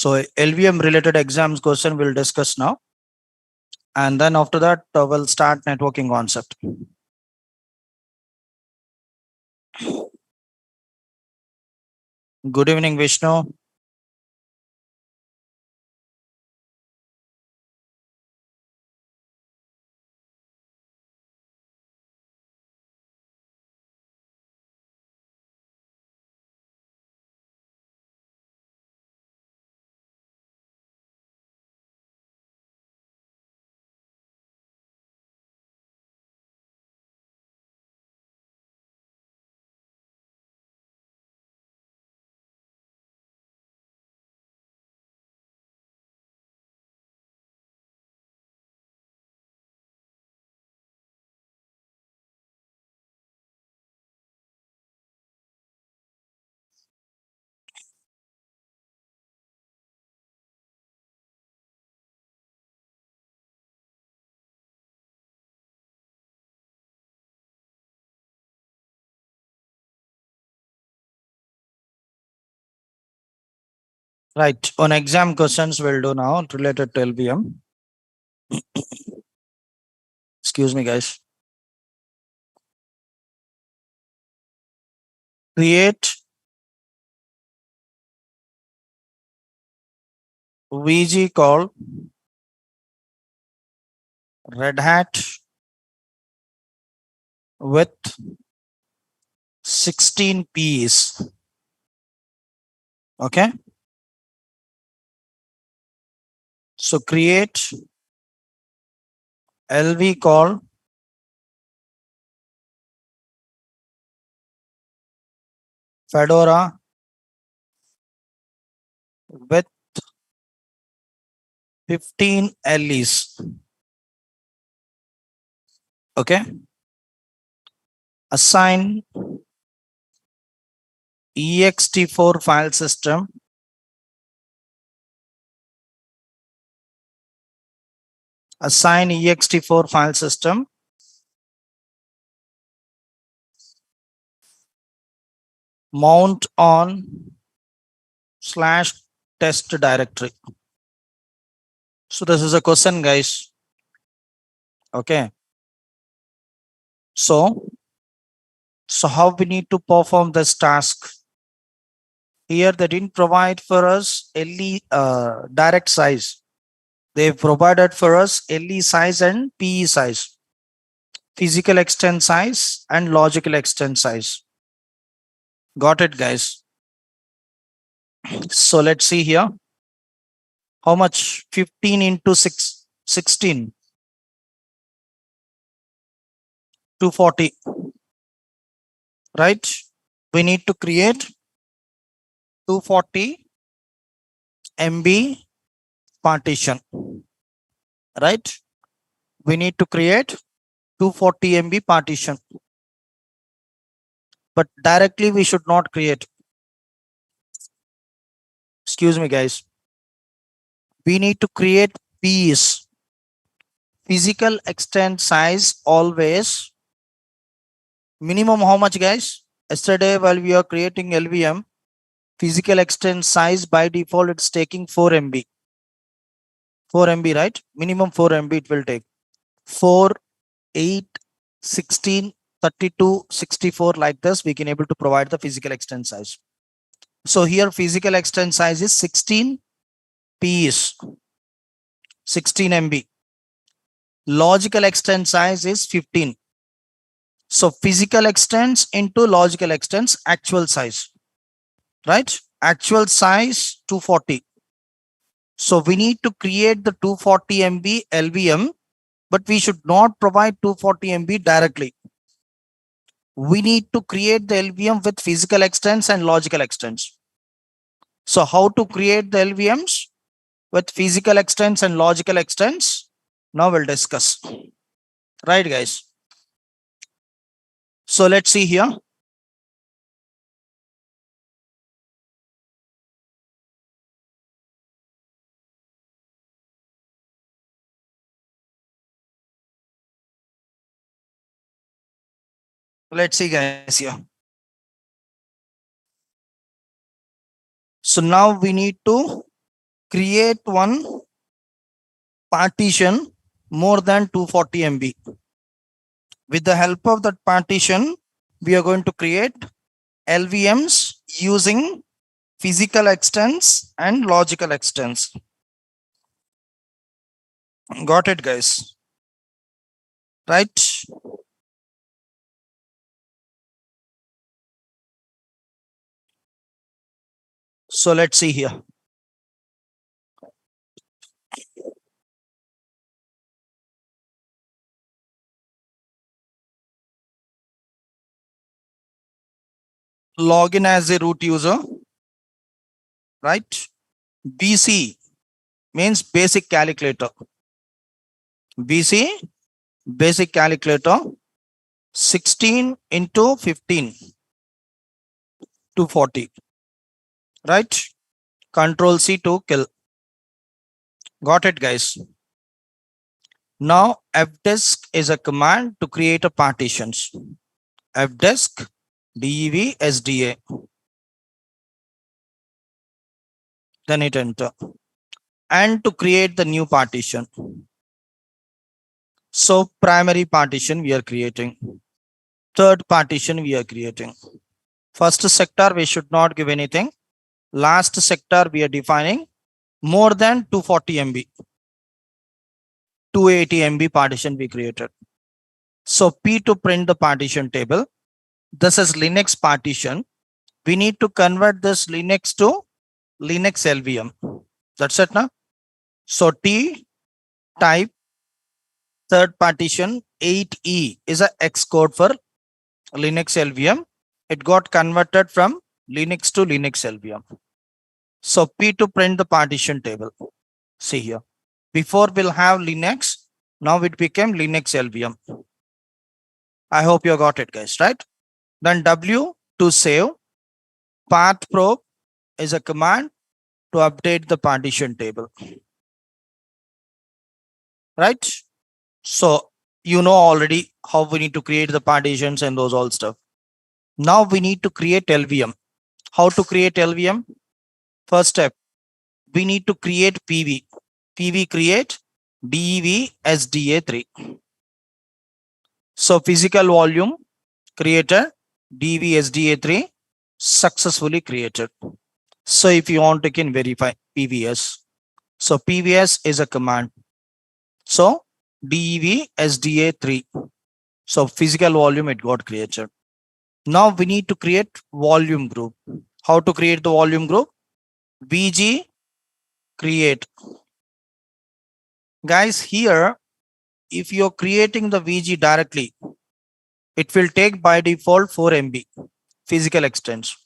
So LVM related exams question we'll discuss now. And then after that, we'll start networking concept. Good evening, Vishnu. Right. On exam questions we'll do now related to LVM. Excuse me, guys. Create VG call Red Hat with 16 Ps. Okay. So create LV call Fedora with 15 LEs. Okay. Assign ext4 file system ext4 file system mount on /test directory. So this is a question, guys. Okay. So how we need to perform this task? Here they didn't provide for us LE direct size. They provided for us LE size and PE size, physical extent size and logical extent size. Got it, guys? So let's see here. How much? 15 into 16. 240. Right? We need to create 240 MB partition. Right? We need to create 240 MB partition. But directly we should not create. Excuse me, guys. We need to create P's. Physical extent size always minimum how much, guys? Yesterday while we are creating LVM, physical extent size by default it's taking 4 MB. 4 MB, right? Minimum 4 MB it will take. 4, 8, 16, 32, 64 like this we can able to provide the physical extent size. So here physical extent size is 16 Ps, 16 MB. Logical extent size is 15. So physical extents into logical extents actual size, right? Actual size 240. So we need to create the 240 MB LVM, but we should not provide 240 MB directly. We need to create the LVM with physical extents and logical extents. So how to create the LVMs with physical extents and logical extents? Now we'll discuss. Right, guys? So let's see here. Let's see, guys, here. So now we need to create one partition more than 240 MB. With the help of that partition, we are going to create LVMs using physical extents and logical extents. Got it, guys? Right? So let's see here. Login as a root user, right? BC means basic calculator. BC, basic calculator, 16 into 15 to 40, right? Control C to kill. Got it, guys? Now fdisk is a command to create a partitions. Fdisk dev sda. Then hit enter. And to create the new partition. So primary partition we are creating. Third partition we are creating. First sector we should not give anything. Last sector we are defining more than 240 MB. 280 MB partition we created. So P to print the partition table. This is Linux partition. We need to convert this Linux to Linux LVM. That's it now. So T type third partition 8E is a X code for Linux LVM. It got converted from Linux to Linux LVM. So P to print the partition table. See here. Before we'll have Linux. Now it became Linux LVM. I hope you got it, guys, right? Then W to save. Path probe is a command to update the partition table. Right? So you know already how we need to create the partitions and those all stuff. Now we need to create LVM. How to create LVM? First step, we need to create PV. PV create DEV SDA3. So physical volume created, DEV SDA3 successfully created. So if you want, you can verify PVS. So PVS is a command. So DEV SDA3. So physical volume it got created. Now we need to create volume group. How to create the volume group? VG create. Guys, here, if you're creating the VG directly, it will take by default 4 MB physical extents.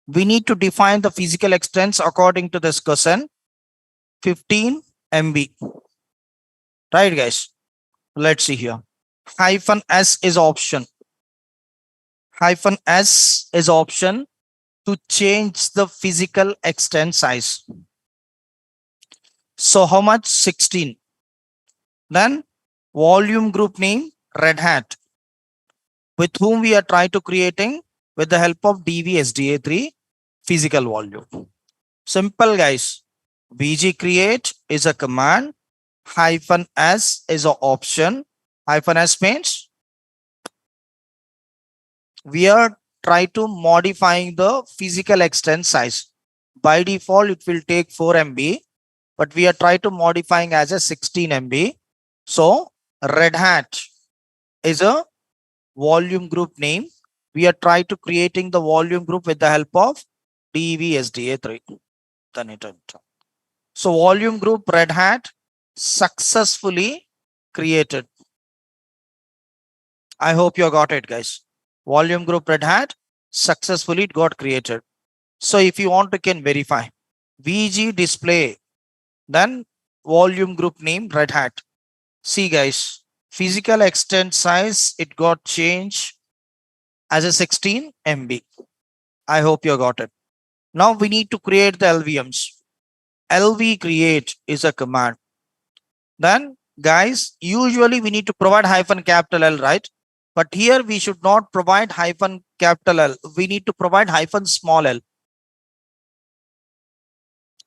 We need to define the physical extents according to this question, 15 MB. Right, guys? Let's see here. -S is option. -S is option to change the physical extent size. So how much? 16. Then volume group name Red Hat, with whom we are trying to creating with the help of DVSDA3 physical volume. Simple, guys. VG create is a command. -S is an option. -S means we are trying to modifying the physical extent size. By default, it will take 4 MB, but we are trying to modifying as a 16 MB. So Red Hat is a volume group name. We are trying to creating the volume group with the help of DVSDA3. So volume group Red Hat successfully created. I hope you got it, guys. Volume group Red Hat successfully got created. So if you want, you can verify VG display, then volume group name Red Hat. See, guys, physical extent size, it got changed as a 16 MB. I hope you got it. Now we need to create the LVMs. LV create is a command. Then, guys, usually we need to provide -L, right? But here we should not provide -L. We need to provide -l.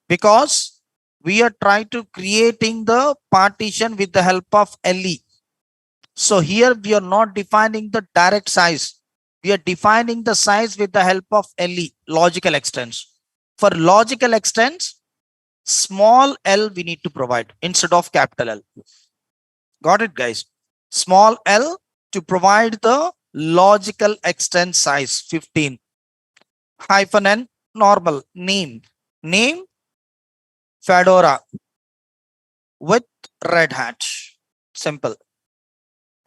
Because we are trying to creating the partition with the help of LE. So here we are not defining the direct size. We are defining the size with the help of LE, logical extents. For logical extents, small l we need to provide instead of capital L. Got it, guys? Small l to provide the logical extent size 15. Hyphen n, normal name. Name Fedora with Red Hat. Simple.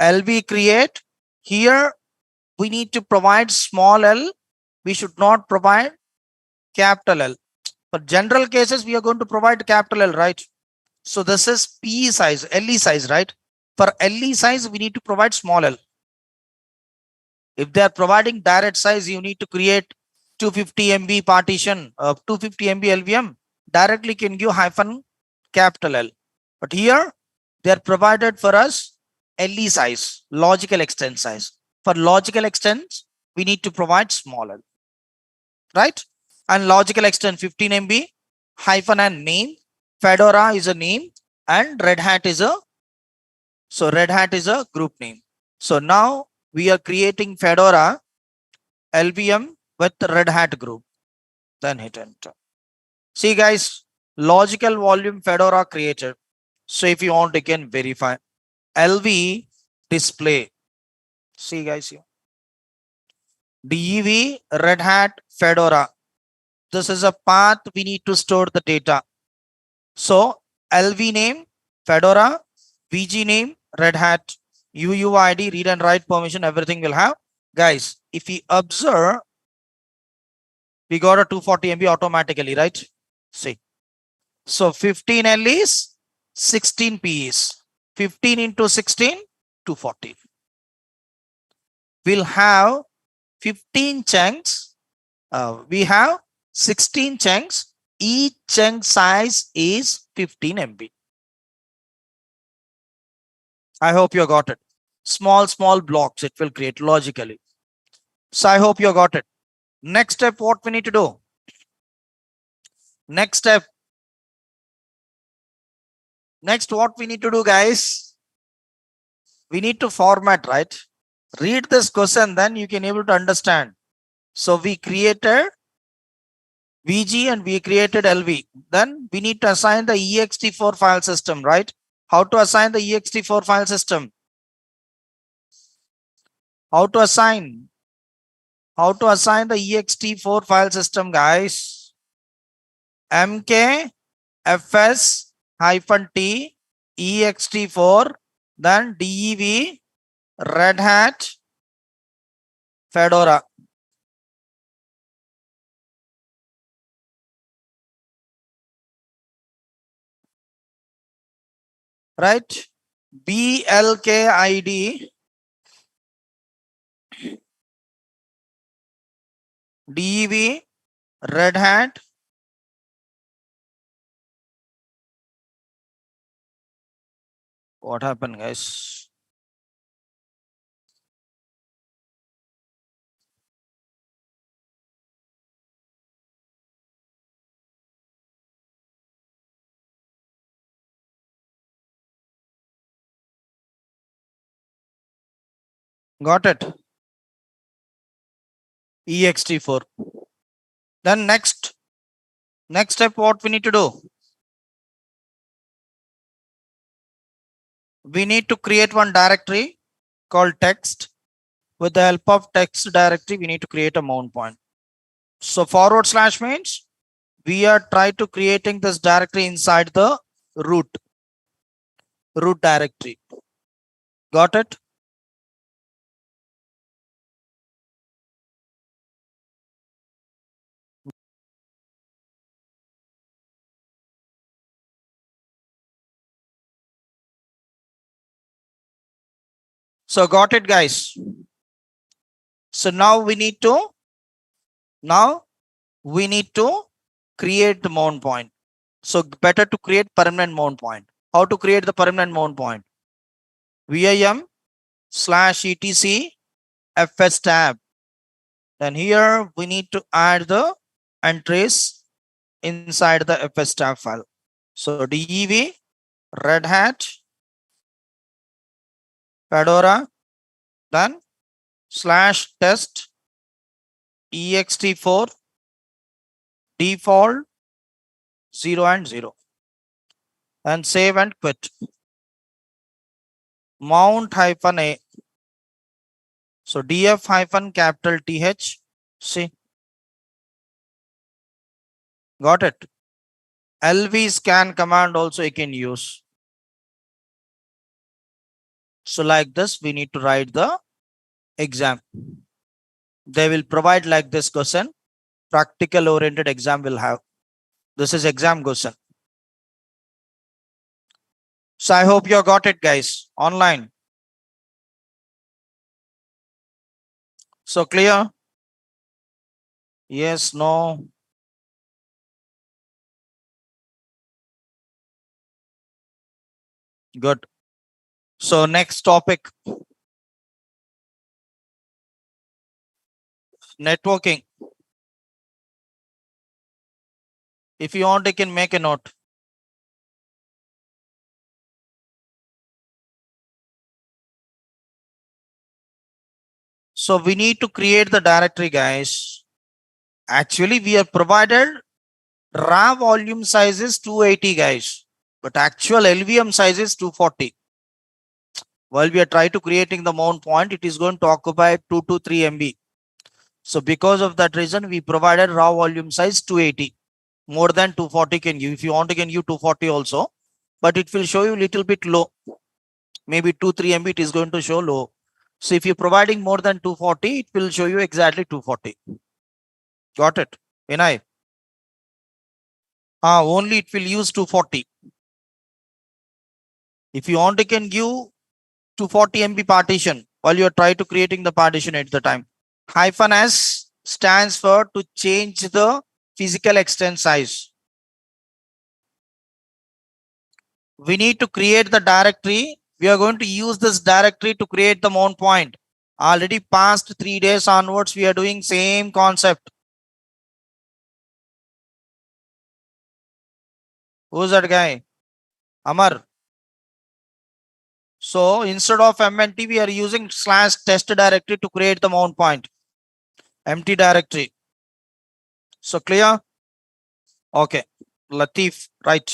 LV create. Here we need to provide small l. We should not provide capital L. For general cases, we are going to provide capital L, right? So this is P size, LE size, right? For LE size, we need to provide small l. If they are providing direct size, you need to create 250 MB partition, 250 MB LVM, directly can give hyphen capital L. But here, they are provided for us LE size, logical extent size. For logical extents, we need to provide small l, right? And logical extent 15 MB, hyphen and name. Fedora is a name and Red Hat is a, so Red Hat is a group name. So now we are creating Fedora LVM with Red Hat group. Then hit enter. See guys, logical volume Fedora created. So if you want, you can verify. LV display. See guys here. DEV Red Hat Fedora. This is a path we need to store the data. So LV name Fedora, VG name Red Hat, UUID, read and write permission, everything will have. Guys, if we observe, we got a 240 MB automatically, right? See. So 15 L is 16 P is 15 into 16, 240. We'll have 15 chunks. We have 16 chunks. Each chunk size is 15 MB. I hope you got it. Small blocks it will create logically. So I hope you got it. Next step, what we need to do? Next step. Next, what we need to do, guys? We need to format, right? Read this question, then you can able to understand. So we created VG and we created LV. Then we need to assign the ext4 file system, right? How to assign the ext4 file system? How to assign the ext4 file system, guys? mk fs -t ext4, then dev Red Hat Fedora. Right? blkid dev Red Hat what happened, guys? Got it? ext4. Then next step, what we need to do? We need to create one directory called text. With the help of text directory, we need to create a mount point. So / means we are trying to creating this directory inside the root directory. Got it? So got it, guys? So now we need to create the mount point. So better to create permanent mount point. How to create the permanent mount point? vim/etc fs tab. Then here we need to add the entries inside the fs tab file. So DEV, Red Hat, Fedora, then /test ext4 default 0 and 0 and save and quit. Mount -a. So df capital th. See, got it. LV scan command also you can use. So like this, we need to write the exam. They will provide like this question. Practical oriented exam will have. This is exam question. So I hope you got it, guys, online. So clear? Yes, no. Good. So next topic, networking. If you want, you can make a note. So we need to create the directory, guys. Actually, we are provided raw volume size is 280, guys, but actual LVM size is 240. While we are trying to creating the mount point, it is going to occupy 2 to 3 MB. So because of that reason, we provided raw volume size 280. More than 240 can give. If you want, you can give 240 also, but it will show you little bit low. Maybe 2-3 MB it is going to show low. So if you're providing more than 240, it will show you exactly 240. Got it? Vinay? Only it will use 240. If you want, you can give 240 MB partition while you are trying to creating the partition at the time. -S stands for to change the physical extent size. We need to create the directory. We are going to use this directory to create the mount point. Already past 3 days onwards, we are doing same concept. Who's that guy? Amar. So instead of MNT, we are using /test directory to create the mount point. Empty directory. So clear? Okay. Latif, right.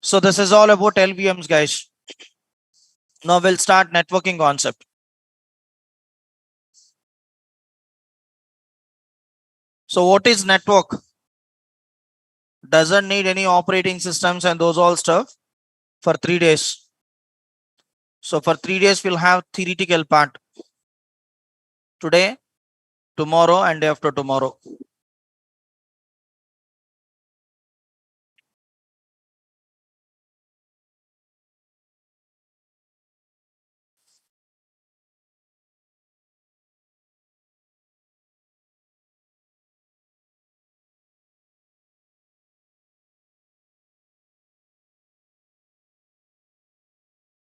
So this is all about LVMs, guys. Now we'll start networking concept. So what is network? Doesn't need any operating systems and those all stuff for 3 days. So for 3 days, we'll have theoretical part. Today, tomorrow, and day after tomorrow.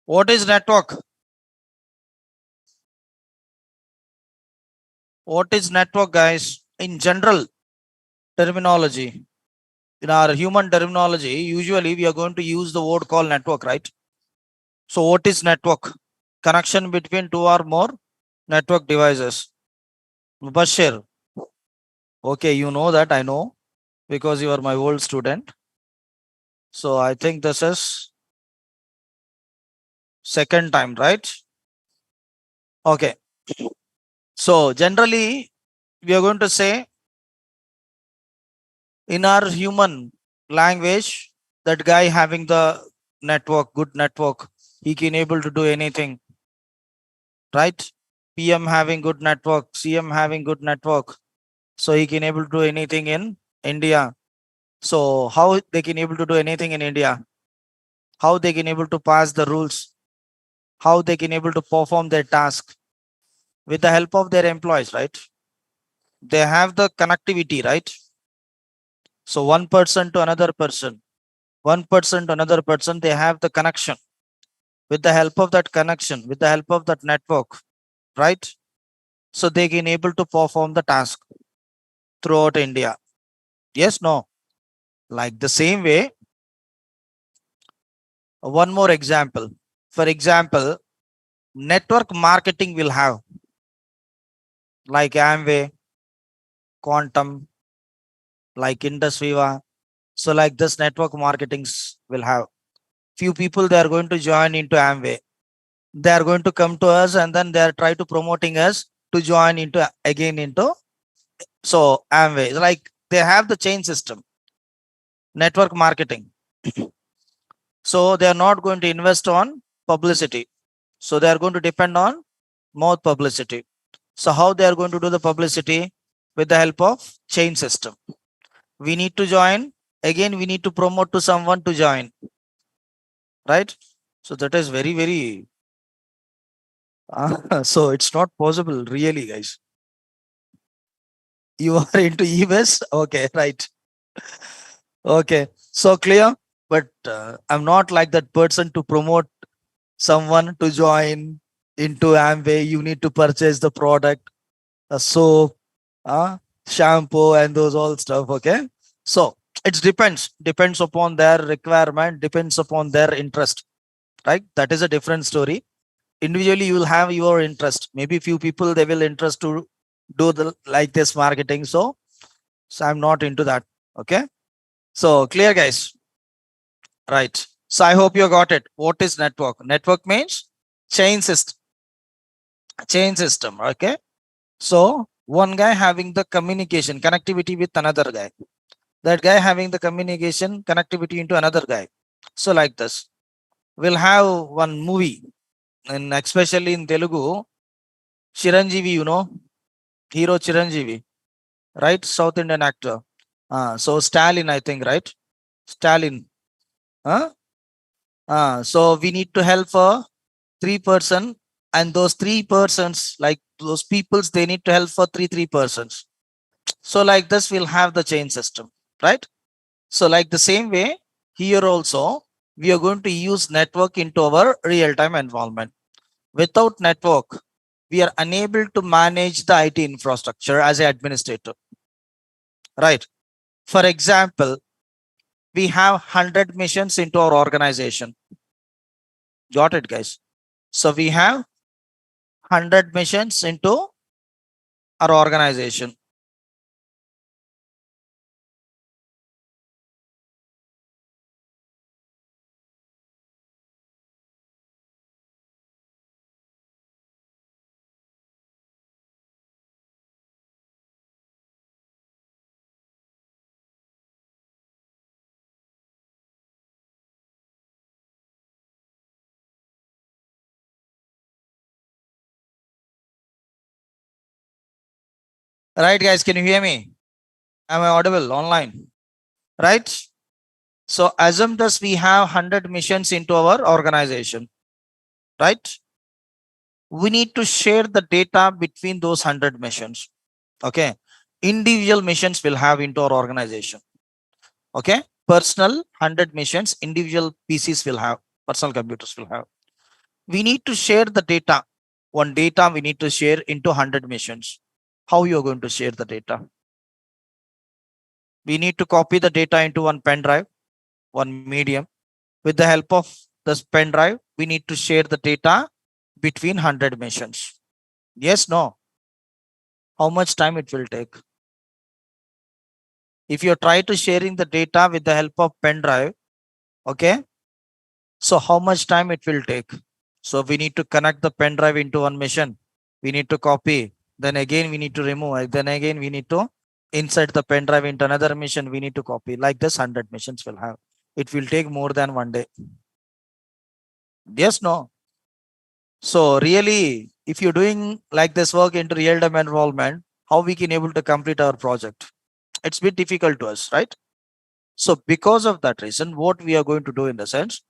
What is network? What is network, guys? In general terminology, in our human terminology, usually we are going to use the word called network, right? So what is network? Connection between two or more network devices. Bashir. Okay, you know that, I know, because you are my old student. So I think this is second time, right? Okay. So generally, we are going to say in our human language, that guy having the network, good network, he can able to do anything, right? PM having good network, CM having good network, so he can able to do anything in India. So how they can able to do anything in India? How they can able to pass the rules? How they can able to perform their task? With the help of their employees, right? They have the connectivity, right? So one person to another person, one person to another person, they have the connection. With the help of that connection, with the help of that network, right? So they can able to perform the task throughout India. Yes, no? Like the same way, One more example. For example, network marketing will have like Amway, Quantum, like Indus Viva. So like this network marketings will have few people, they are going to join into Amway. They are going to come to us and then they are try to promoting us to join into again into so Amway. Like they have the chain system, network marketing. So they are not going to invest on publicity. So they are going to depend on more publicity. So how they are going to do the publicity? With the help of chain system. We need to join. Again, we need to promote to someone to join. Right? So that is very, very so it's not possible, really, guys. You are into EVS? Okay, right. Okay, so clear. But I'm not like that person to promote someone to join into Amway. You need to purchase the product, a soap, shampoo, and those all stuff. Okay, so it depends upon their requirement, depends upon their interest. Right, that is a different story. Individually you will have your interest, maybe few people they will interest to do the like this marketing, so I'm not into that. Okay, so clear, guys, right? So I hope you got it. What is network means chain system, okay. So one guy having the communication connectivity with another guy, that guy having the communication connectivity into another guy. So like this, we'll have one movie, and especially in Telugu, Chiranjeevi, hero Chiranjeevi, right? South Indian actor. So Stalin, I think, right? Stalin. Huh? So we need to help for 3 person, and those 3 persons, like those peoples, they need to help for three persons. So like this, we'll have the chain system, right? So like the same way here also, we are going to use network into our real-time environment. Without network, we are unable to manage the IT infrastructure as an administrator, right? For example, we have 100 missions into our organization. Got it, guys? So we have 100 missions into our organization. Right, guys? Can you hear me? Am I audible online? Right? So assume that we have 100 missions into our organization, right? We need to share the data between those 100 missions. Okay. Individual missions will have into our organization. Okay. Personal 100 missions, individual PCs will have, personal computers will have. We need to share the data. One data we need to share into 100 missions. How you are going to share the data? We need to copy the data into one pen drive, one medium. With the help of this pen drive, we need to share the data between 100 missions. Yes, no? How much time it will take? If you try to sharing the data with the help of pen drive, okay, so how much time it will take? So we need to connect the pen drive into one mission. We need to copy. Then again, we need to remove. Then again, we need to insert the pen drive into another mission. We need to copy. Like this, 100 missions will have. It will take more than one day. Yes, no? So really, if you're doing like this work into real-time enrollment, how we can able to complete our project? It's a bit difficult to us, right? So because of that reason, what we are going to do in the sense,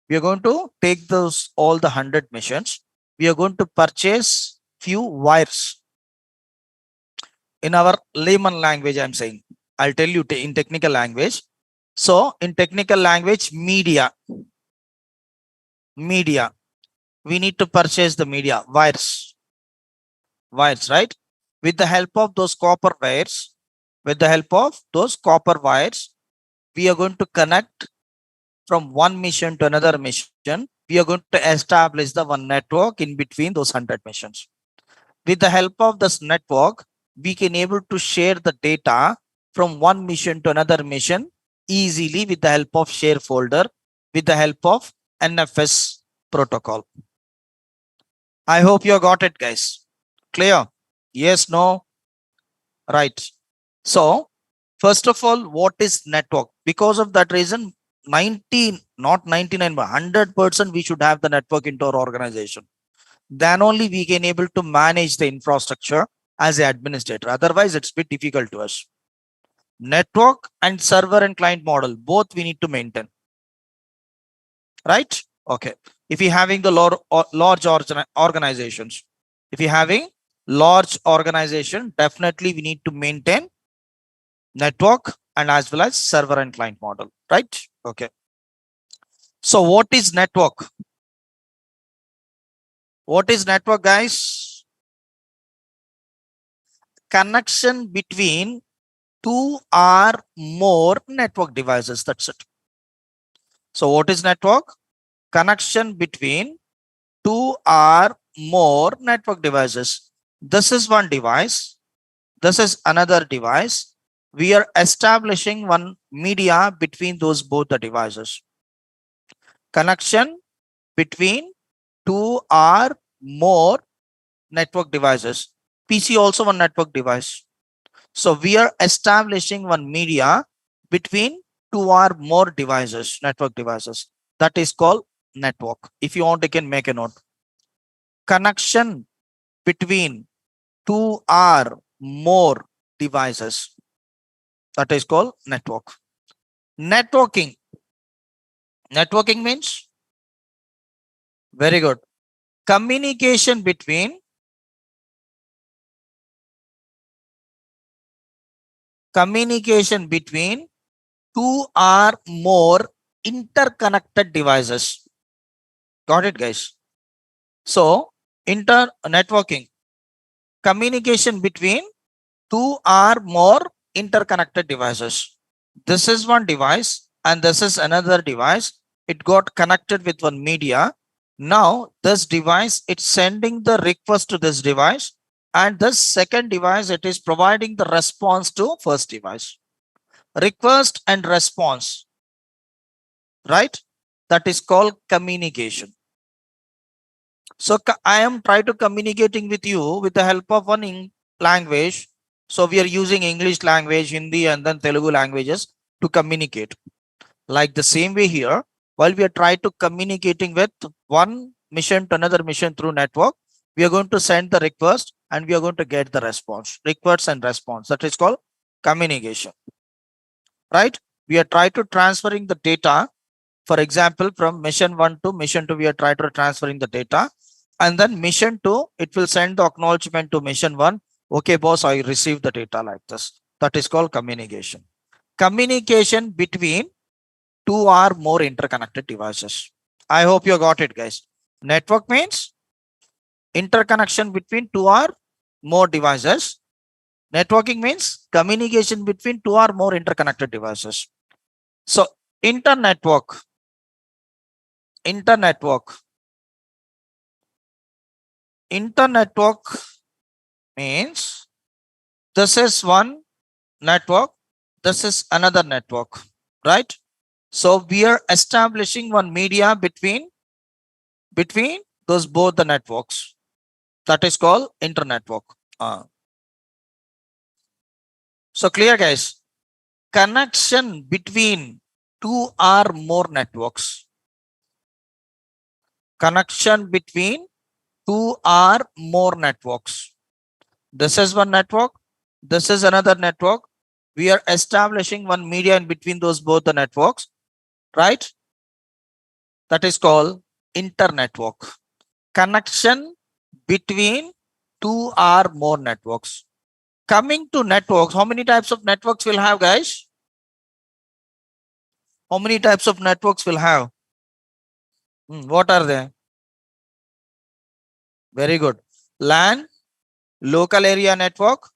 we are going to take those all the 100 missions. We are going to purchase few wires. In our layman language, I'm saying, I'll tell you in technical language. So in technical language, media, we need to purchase the media wires, right? With the help of those copper wires, we are going to connect from one mission to another mission, we are going to establish the one network in between those 100 missions. With the help of this network, we can able to share the data from one mission to another mission easily with the help of share folder, with the help of NFS protocol. I hope you got it, guys. Clear? Yes, no? Right. So, first of all, what is network? Because of that reason, 19, not 99, but 100% we should have the network into our organization. Then only we can able to manage the infrastructure as an administrator. Otherwise, it's a bit difficult to us. Network and server and client model, both we need to maintain. Right? Okay. If you're having the large organizations, if you're having large organization, definitely we need to maintain network and as well as server and client model. Right? Okay. So what is network? What is network, guys? Connection between two or more network devices. That's it. So what is network? Connection between two or more network devices. This is one device. This is another device. We are establishing one media between those both the devices. Connection between two or more network devices. PC also one network device. So we are establishing one media between two or more devices, network devices. That is called network. If you want, you can make a note. Connection between two or more devices. That is called network. Networking. Networking means? Very good. Communication between two or more interconnected devices. Got it, guys? So, networking, communication between two or more interconnected devices. This is one device and this is another device. It got connected with one media. Now, this device, it's sending the request to this device, and this second device, it is providing the response to first device. Request and response, right? That is called communication. So I am trying to communicating with you with the help of one language. So we are using English language, Hindi, and then Telugu languages to communicate. Like the same way here, while we are trying to communicating with one mission to another mission through network, we are going to send the request and we are going to get the response. Request and response. That is called communication. Right? We are trying to transferring the data. For example, from mission 1 to mission 2, we are trying to transferring the data. And then mission 2, it will send the acknowledgement to mission 1. Okay, boss, I received the data like this. That is called communication. Communication between two or more interconnected devices. I hope you got it, guys. Network means interconnection between two or more devices. Networking means communication between two or more interconnected devices. So internetwork means this is one network, this is another network, right? So we are establishing one media between those both the networks. That is called internetwork. So clear, guys? Connection between two or more networks. Connection between two or more networks. This is one network. This is another network. We are establishing one media in between those both the networks, right? That is called internetwork. Connection between two or more networks. Coming to networks, how many types of networks we'll have, guys? How many types of networks we'll have? What are they? Very good. LAN, local area network.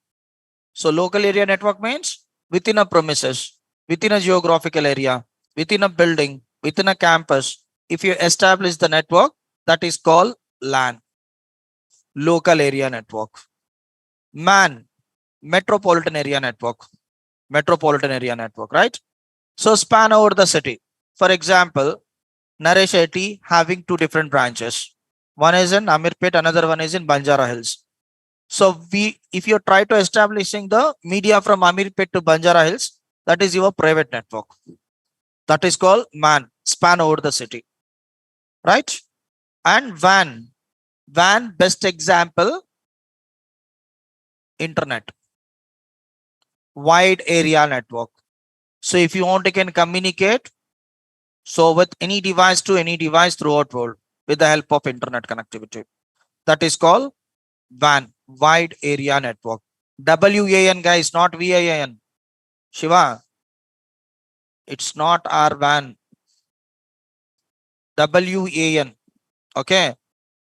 So local area network means within a premises, within a geographical area, within a building, within a campus, if you establish the network, that is called LAN, local area network. MAN, metropolitan area network, right? So span over the city. For example, Naresh IT having two different branches. One is in Amirpet, another one is in Banjara Hills. So if you try to establishing the media from Amirpet to Banjara Hills, that is your private network. That is called MAN, span over the city, right? And WAN best example, internet, wide area network. So if you want to can communicate, so with any device to any device throughout world with the help of internet connectivity, that is called WAN, wide area network. WAN guys, not VAN. Shiva, it's not our WAN. WAN. Okay.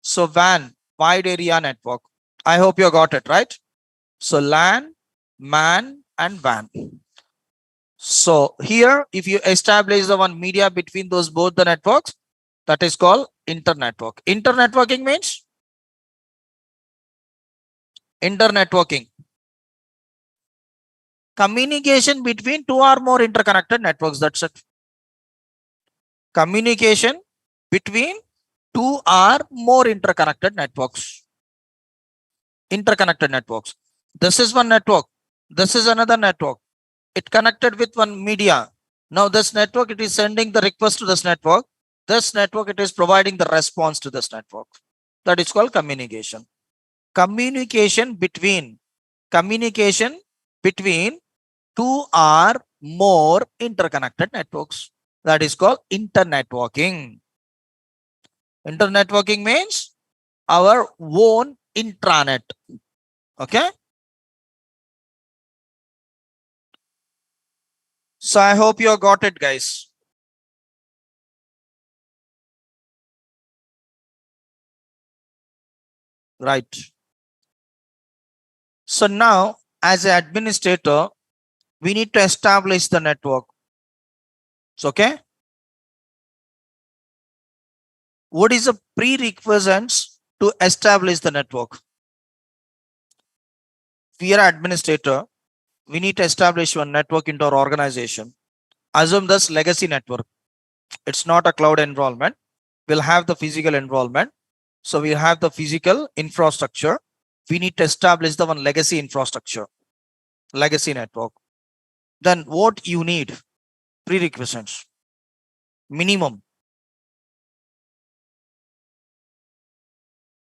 So WAN, wide area network. I hope you got it, right? So LAN, MAN, and WAN. So here, if you establish the one media between those both the networks, that is called internetwork. Internetworking means internetworking, communication between two or more interconnected networks. That's it. Communication between two or more interconnected networks. Interconnected networks. This is one network. This is another network. It connected with one media. Now this network, it is sending the request to this network. This network, it is providing the response to this network. That is called communication. Communication between two or more interconnected networks. That is called internetworking. Internetworking means our own intranet. Okay. So I hope you got it, guys. Right. So now, as an administrator, we need to establish the network. So, okay. What is the prerequisites to establish the network? We are administrator. We need to establish one network into our organization. Assume this legacy network. It's not a cloud environment. We'll have the physical environment. So we have the physical infrastructure. We need to establish the one legacy infrastructure, legacy network. Then what you need? Prerequisites. Minimum.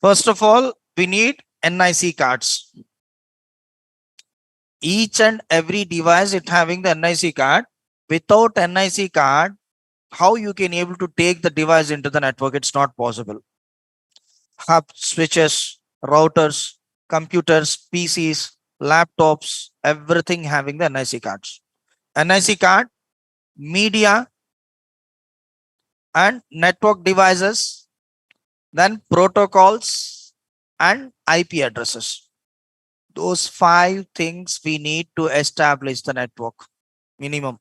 First of all, we need NIC cards. Each and every device it having the NIC card. Without NIC card, how you can able to take the device into the network? It's not possible. Hub, switches, routers, computers, PCs, laptops, everything having the NIC cards. NIC card, media and network devices, then protocols and IP addresses. Those 5 things we need to establish the network. Minimum.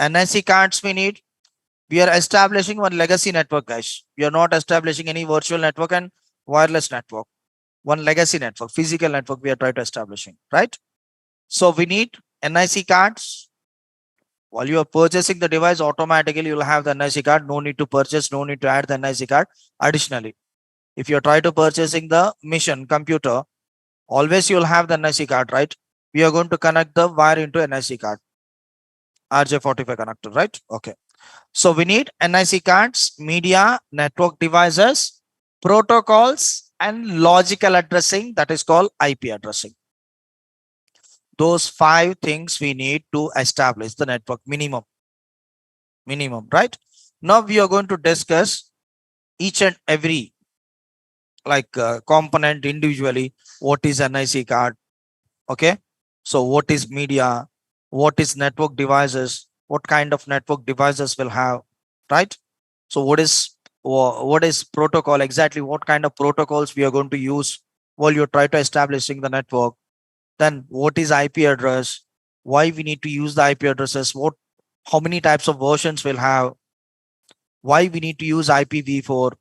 NIC cards we need. We are establishing one legacy network, guys. We are not establishing any virtual network and wireless network. One legacy network, physical network we are trying to establishing, right? So we need NIC cards. While you are purchasing the device, automatically you will have the NIC card. No need to purchase, no need to add the NIC card. Additionally, if you try to purchasing the mission computer, always you will have the NIC card, right? We are going to connect the wire into NIC card. RJ45 connector, right? Okay. So we need NIC cards, media, network devices, protocols, and logical addressing, that is called IP addressing. Those 5 things we need to establish the network minimum, right? Now we are going to discuss each and every component individually. What is NIC card? Okay. So what is media? What is network devices? What kind of network devices will have, right? So what is protocol? Exactly what kind of protocols we are going to use while you try to establishing the network. Then what is IP address? Why we need to use the IP addresses? How many types of versions we'll have? Why we need to use IPv4?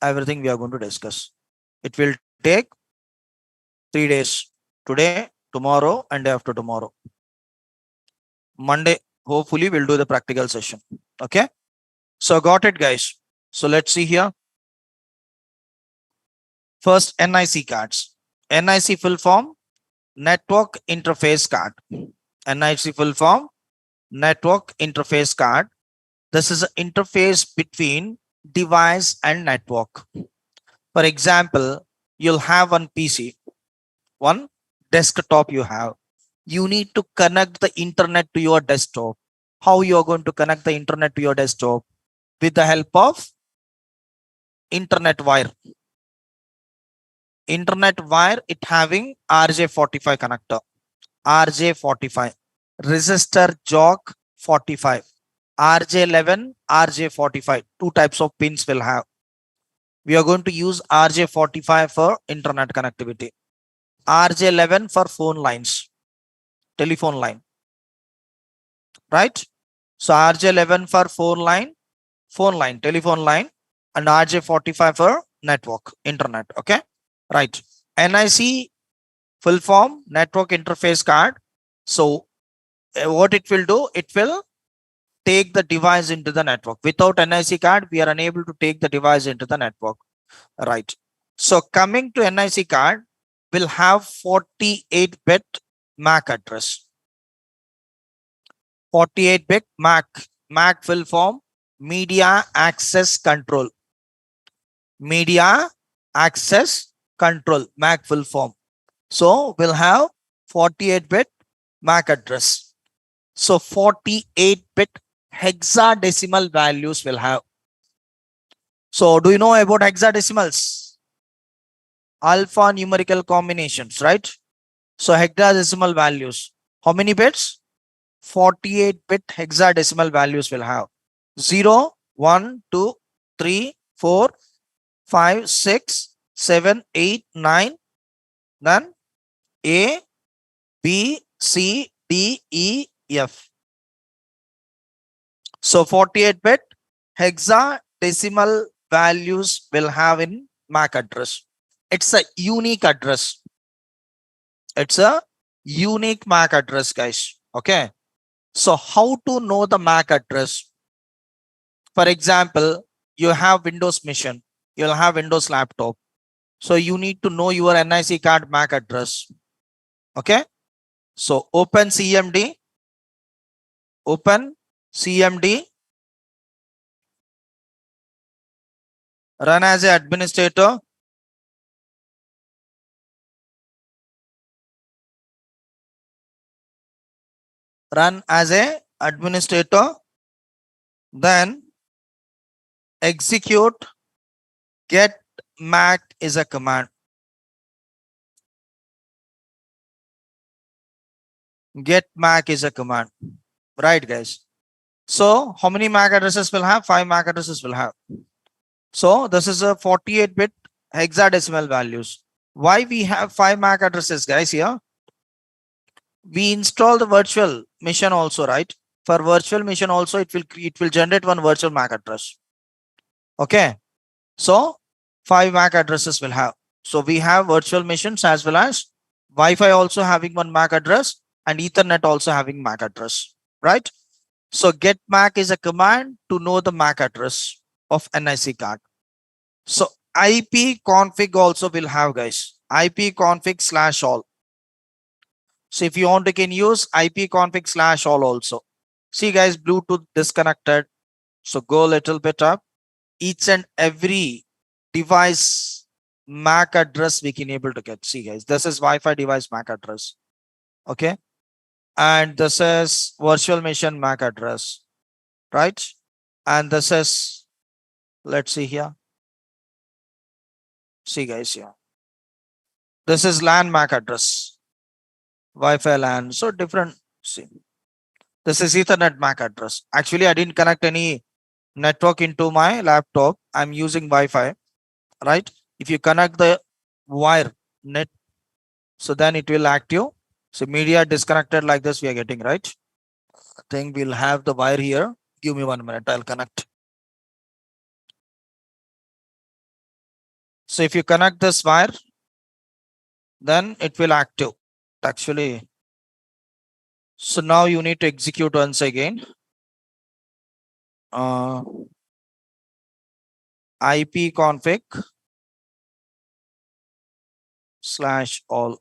Everything we are going to discuss. It will take 3 days. Today, tomorrow, and day after tomorrow. Monday, hopefully, we'll do the practical session. Okay. So got it, guys. So let's see here. First, NIC cards. NIC full form, network interface card. NIC full form, network interface card. This is an interface between device and network. For example, you'll have one PC, one desktop you have. You need to connect the internet to your desktop. How you are going to connect the internet to your desktop? With the help of internet wire. Internet wire, it having RJ45 connector. RJ45. Resistor jog 45. RJ11, RJ45. Two types of pins will have. We are going to use RJ45 for internet connectivity. RJ11 for phone lines, telephone line. Right? So RJ11 for phone line, telephone line, and RJ45 for network, internet. Okay. Right. NIC full form, network interface card. So what it will do, it will take the device into the network. Without NIC card, we are unable to take the device into the network. Right. So coming to NIC card, will have 48-bit MAC address. 48-bit MAC. MAC full form, media access control. Media access control, MAC full form. So we'll have 48-bit MAC address. So 48-bit hexadecimal values will have. So do you know about hexadecimals? Alpha numerical combinations, right? So hexadecimal values. How many bits? 48-bit hexadecimal values will have. 0, 1, 2, 3, 4, 5, 6, 7, 8, 9. Then A, B, C, D, E, F. So 48-bit hexadecimal values will have in MAC address. It's a unique address. It's a unique MAC address, guys. Okay. So how to know the MAC address? For example, you have Windows Mission. You'll have Windows laptop. So you need to know your NIC card MAC address. Okay. So open CMD. Open CMD. Run as an administrator. Run as a administrator. Then execute get MAC is a command. Get MAC is a command. Right, guys. So how many MAC addresses will have? 5 MAC addresses will have. So this is a 48-bit hexadecimal values. Why we have 5 MAC addresses, guys? Here we install the virtual machine also, right? For virtual machine also, it will generate one virtual MAC address. Okay. So 5 MAC addresses will have. So we have virtual machines as well as Wi-Fi also having one MAC address and Ethernet also having MAC address, right? So get MAC is a command to know the MAC address of NIC card. So IP config also will have, guys. IP config / all. So if you want, you can use IP config / all also. See, guys, Bluetooth disconnected. So go a little bit up. Each and every device MAC address we can able to get. See, guys, this is Wi-Fi device MAC address. Okay. And this is virtual machine MAC address, right? And this is, let's see here. See, guys, here. This is LAN MAC address. Wi-Fi LAN. So different. See, this is Ethernet MAC address. Actually, I didn't connect any network into my laptop. I'm using Wi-Fi, right? If you connect the wire net, so then it will active. So media disconnected like this we are getting, right? I think we'll have the wire here. Give me 1 minute. I'll connect. So if you connect this wire, then it will active actually. So now you need to execute once again. Ipconfig /all.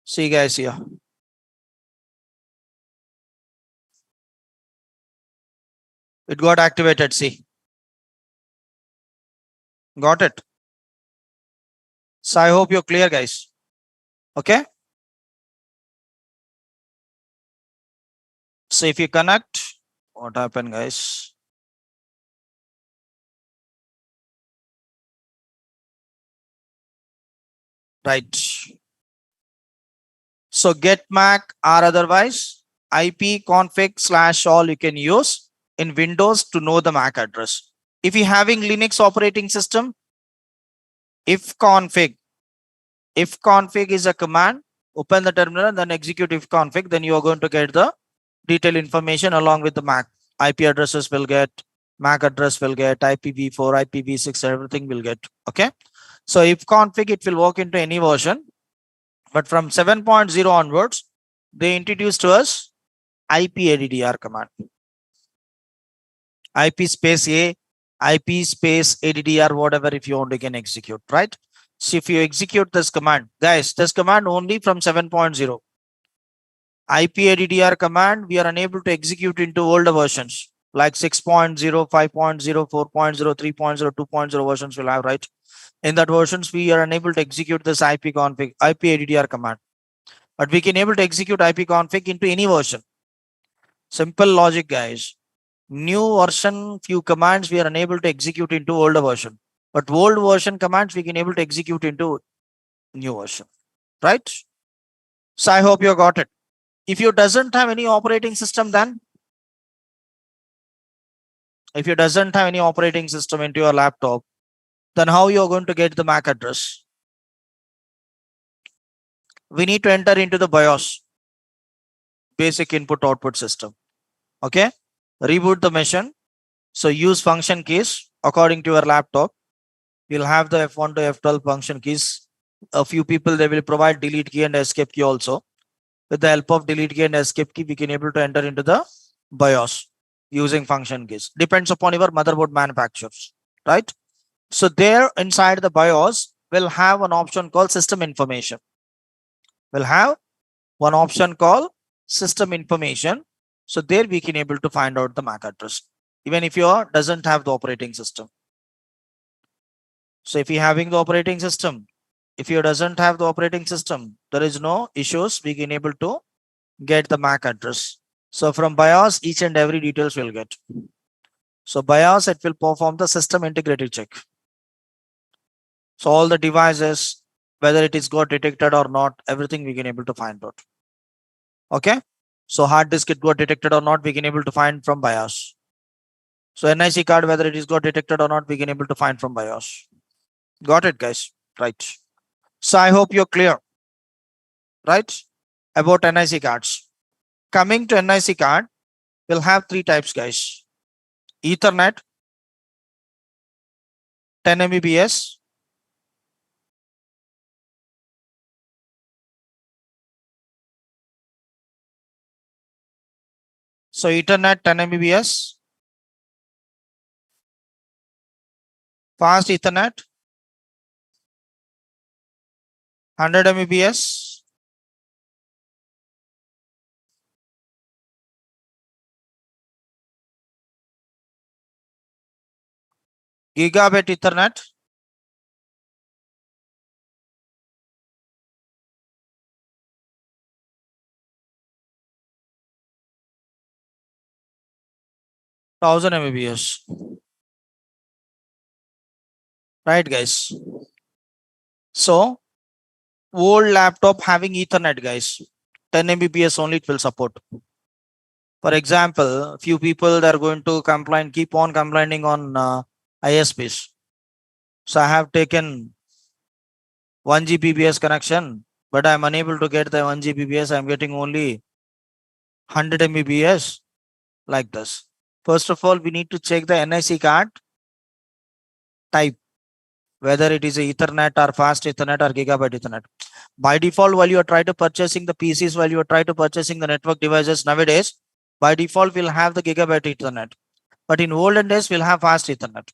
See guys here. It got activated. See. Got it. So I hope you're clear, guys. Okay. So if you connect, what happened, guys? Right. So get MAC or otherwise ipconfig /all you can use in Windows to know the MAC address. If you're having Linux operating system, ifconfig is a command. Open the terminal and then execute ifconfig. Then you are going to get the detailed information along with the MAC. IP addresses will get, MAC address will get, IPv4, IPv6, everything will get. Okay. So ifconfig, it will work into any version. But from 7.0 onwards, they introduced to us IPADDR command. IP space A, IP space ADDR, whatever, if you want, you can execute, right? So if you execute this command, guys, this command only from 7.0. IPADDR command, we are unable to execute into older versions like 6.0, 5.0, 4.0, 3.0, 2.0 versions will have, right? In that versions, we are unable to execute this IPADDR command. But we can able to execute ipconfig into any version. Simple logic, guys. New version, few commands we are unable to execute into older version. But old version commands we can able to execute into new version. Right? So I hope you got it. If you doesn't have any operating system, then if you doesn't have any operating system into your laptop, then how you are going to get the MAC address? We need to enter into the BIOS, basic input output system. Okay. Reboot the machine. So use function keys according to your laptop. You'll have the F1 to F12 function keys. A few people, they will provide delete key and escape key also. With the help of delete key and escape key, we can able to enter into the BIOS using function keys. Depends upon your motherboard manufacturers, right? So there inside the BIOS will have an option called system information. We'll have one option called system information. So there we can able to find out the MAC address, even if you doesn't have the operating system. So if you're having the operating system, if you doesn't have the operating system, there is no issues. We can able to get the MAC address. So from BIOS, each and every details will get. So BIOS, it will perform the system integrity check. So all the devices, whether it is got detected or not, everything we can able to find out. Okay. So hard disk it got detected or not, we can able to find from BIOS. So NIC card, whether it is got detected or not, we can able to find from BIOS. Got it, guys? Right. So I hope you're clear, right? About NIC cards. Coming to NIC card, we'll have three types, guys. Ethernet, 10 Mbps, so Ethernet 10 Mbps, fast Ethernet 100 Mbps, Gigabit Ethernet, thousand Mbps. Right, guys? So old laptop having Ethernet, guys, 10 Mbps only it will support. For example, few people that are going to complain, keep on complaining on ISPs. So I have taken 1 Gbps connection, but I'm unable to get the 1 Gbps. I'm getting only 100 Mbps. like this. First of all, we need to check the NIC card type, whether it is a Ethernet or fast Ethernet or gigabit Ethernet. By default, while you are trying to purchasing the PCs, while you are trying to purchasing the network devices nowadays, by default, we'll have the gigabit Ethernet. But in olden days, we'll have fast Ethernet.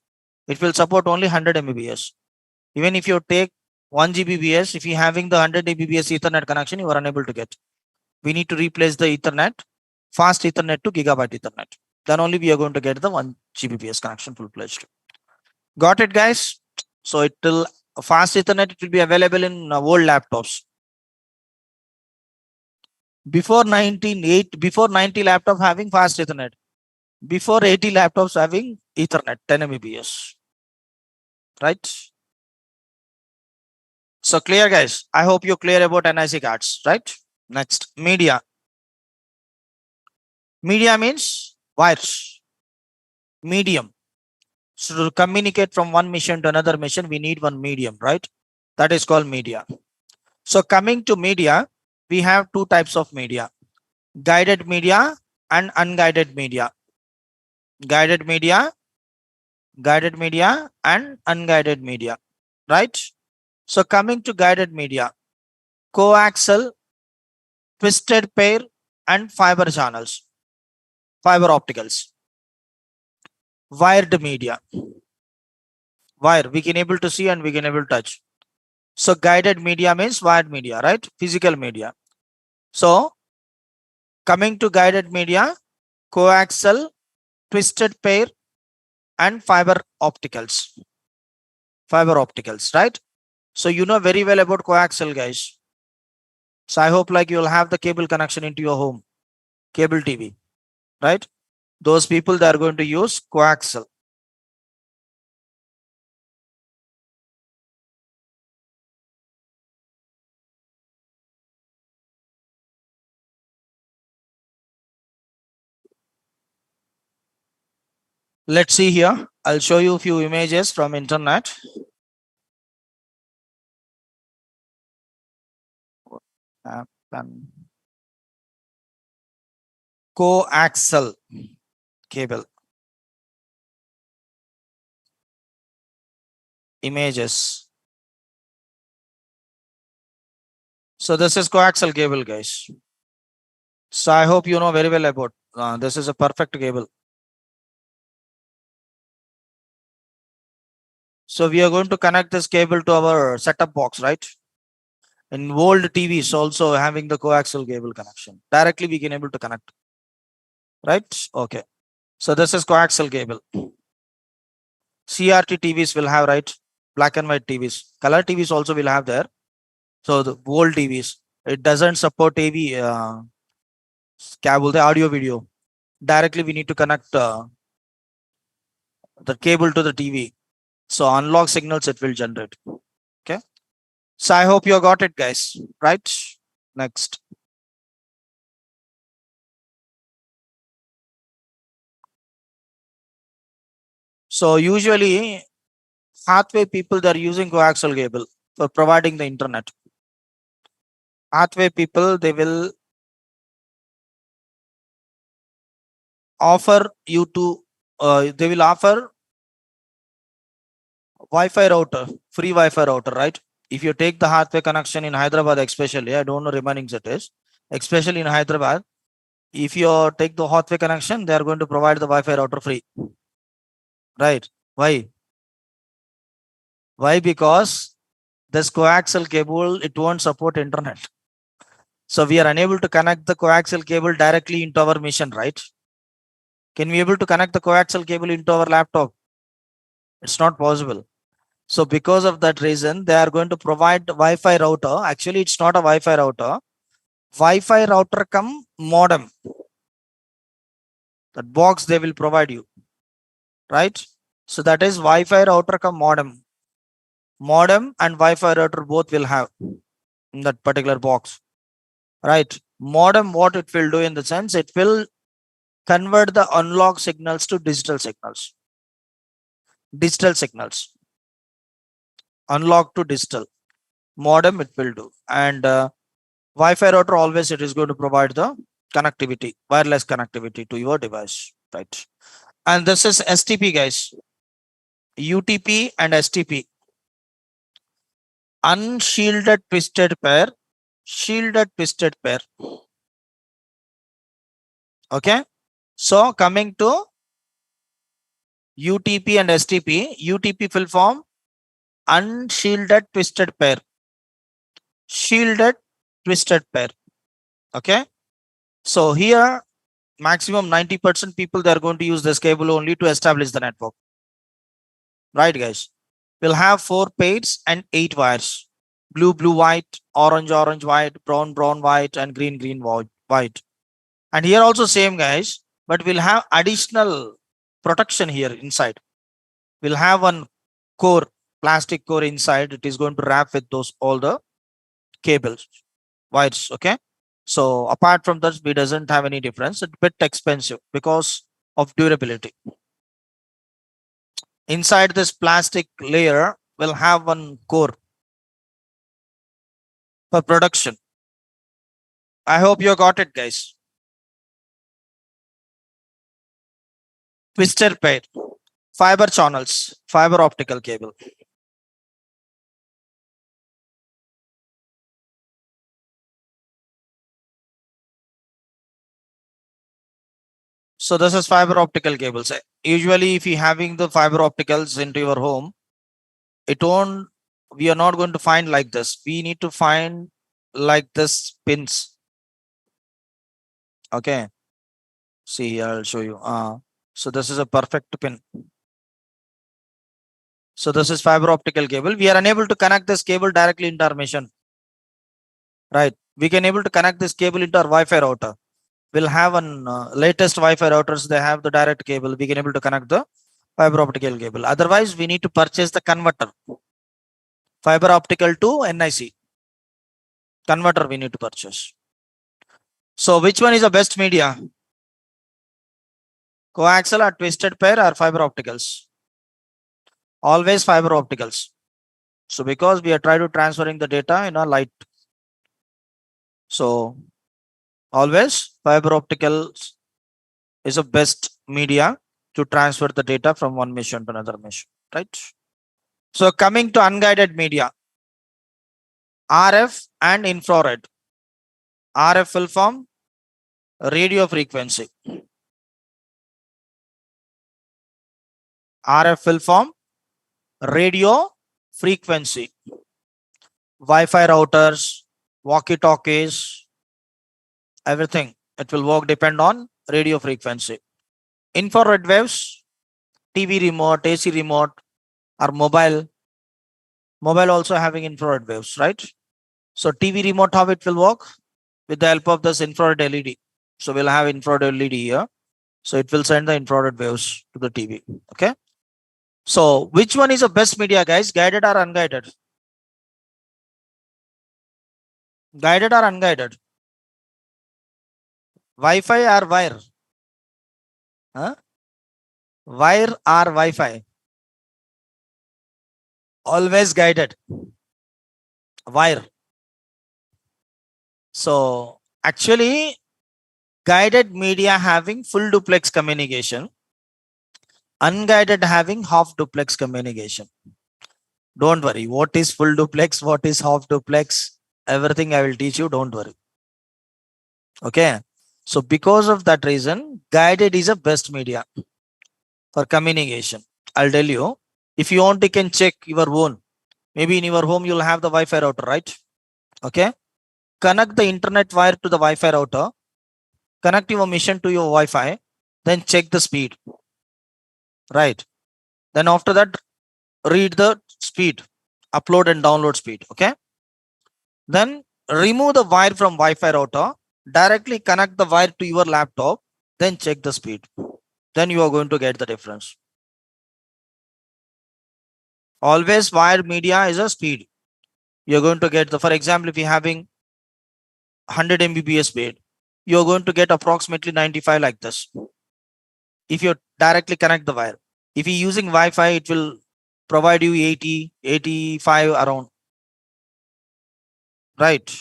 It will support only 100 Mbps. Even if you take 1 Gbps, if you're having the 100 Mbps Ethernet connection, you are unable to get. We need to replace the Ethernet, fast Ethernet to gigabit Ethernet. Then only we are going to get the 1 Gbps connection full-fledged. Got it, guys? So it will fast Ethernet, it will be available in old laptops. Before 90 laptop having fast Ethernet. Before 80 laptops having Ethernet 10 Mbps. Right? So clear, guys. I hope you're clear about NIC cards, right? Next, media. Media means wires. Medium. So to communicate from one mission to another mission, we need one medium, right? That is called media. So coming to media, we have two types of media: guided media and unguided media. Guided media and unguided media, right? So coming to guided media, coaxial, twisted pair and fiber channels, fiber opticals. Wired media, wire, we can able to see and we can able to touch. So guided media means wired media, right? Physical media. So coming to guided media, coaxial, twisted pair and fiber opticals. Fiber opticals, right? So you know very well about coaxial, guys. So I hope like you'll have the cable connection into your home, cable TV, right? Those people that are going to use coaxial. Let's see here. I'll show you a few images from internet. Coaxial cable images. So this is coaxial cable, guys. So I hope you know very well about this is a perfect cable. So we are going to connect this cable to our setup box, right? In old TVs also having the coaxial cable connection. Directly we can able to connect, right? Okay. So this is coaxial cable. CRT TVs will have, right? Black and white TVs. Color TVs also will have there. So the old TVs, it doesn't support AV cable, the audio video. Directly we need to connect the cable to the TV. So unlock signals it will generate. Okay. So I hope you got it, guys. Right? Next. So usually Hathway people, they're using coaxial cable for providing the internet. Hathway people, they will offer you to, they will offer Wi-Fi router, free Wi-Fi router, right? If you take the Hathway connection in Hyderabad, especially, I don't know remaining cities, especially in Hyderabad, if you take the Hathway connection, they are going to provide the Wi-Fi router free, right? Why? Why? Because this coaxial cable, it won't support internet. So we are unable to connect the coaxial cable directly into our machine, right? Can we able to connect the coaxial cable into our laptop? It's not possible. So because of that reason, they are going to provide Wi-Fi router. Actually, it's not a Wi-Fi router. Wi-Fi router come modem. That box they will provide you, right? So that is Wi-Fi router come modem. Modem and Wi-Fi router both will have in that particular box, right? Modem, what it will do in the sense, it will convert the analog signals to digital signals. Digital signals. Analog to digital. Modem it will do. And Wi-Fi router always it is going to provide the connectivity, wireless connectivity to your device, right? And this is STP, guys. UTP and STP. Unshielded twisted pair, shielded twisted pair. Okay. So coming to UTP and STP, UTP full form unshielded twisted pair, shielded twisted pair. Okay. So here maximum 90% people, they are going to use this cable only to establish the network. Right, guys? We'll have 4 pairs and 8 wires. Blue, blue, white, orange, orange, white, brown, brown, white, and green, green, white. And here also same, guys, but we'll have additional protection here inside. We'll have one core, plastic core inside. It is going to wrap with those all the cables, wires. Okay. So apart from that, we doesn't have any difference. It's a bit expensive because of durability. Inside this plastic layer, we'll have one core for production. I hope you got it, guys. Twisted pair, fiber channels, fiber optical cable. So this is fiber optical cables. Usually, if you're having the fiber opticals into your home, we are not going to find like this. We need to find like this pins. Okay. See here, I'll show you. So this is a perfect pin. So this is fiber optical cable. We are unable to connect this cable directly into our machine. Right. We can able to connect this cable into our Wi-Fi router. We'll have an latest Wi-Fi routers. They have the direct cable. We can able to connect the fiber optical cable. Otherwise, we need to purchase the converter. Fiber optical to NIC. Converter we need to purchase. So which one is the best media? Coaxial or twisted pair or fiber opticals? Always fiber opticals. So because we are trying to transferring the data in a light. So always fiber opticals is the best media to transfer the data from one machine to another machine, right? So coming to unguided media, RF and infrared. RF full form, radio frequency. RF full form, radio frequency. Wi-Fi routers, walkie-talkies, everything. It will work depend on radio frequency. Infrared waves, TV remote, AC remote, or mobile. Mobile also having infrared waves, right? So TV remote, how it will work? With the help of this infrared LED. So we'll have infrared LED here. So it will send the infrared waves to the TV. Okay. So which one is the best media, guys? Guided or unguided? Guided or unguided? Wi-Fi or wire? Huh? Wire or Wi-Fi? Always guided. Wire. So actually, guided media having full duplex communication, unguided having half duplex communication. Don't worry. What is full duplex? What is half duplex? Everything I will teach you. Don't worry. Okay. So because of that reason, guided is a best media for communication. I'll tell you. If you want, you can check your own. Maybe in your home, you'll have the Wi-Fi router, right? Okay. Connect the internet wire to the Wi-Fi router. Connect your machine to your Wi-Fi. Then check the speed. Right. Then after that, read the speed, upload and download speed. Okay. Then remove the wire from Wi-Fi router. Directly connect the wire to your laptop. Then check the speed. Then you are going to get the difference. Always wired media is a speed. You're going to get the, for example, if you're having 100 Mbps speed, you're going to get approximately 95 like this. If you directly connect the wire. If you're using Wi-Fi, it will provide you 80, 85 around. Right.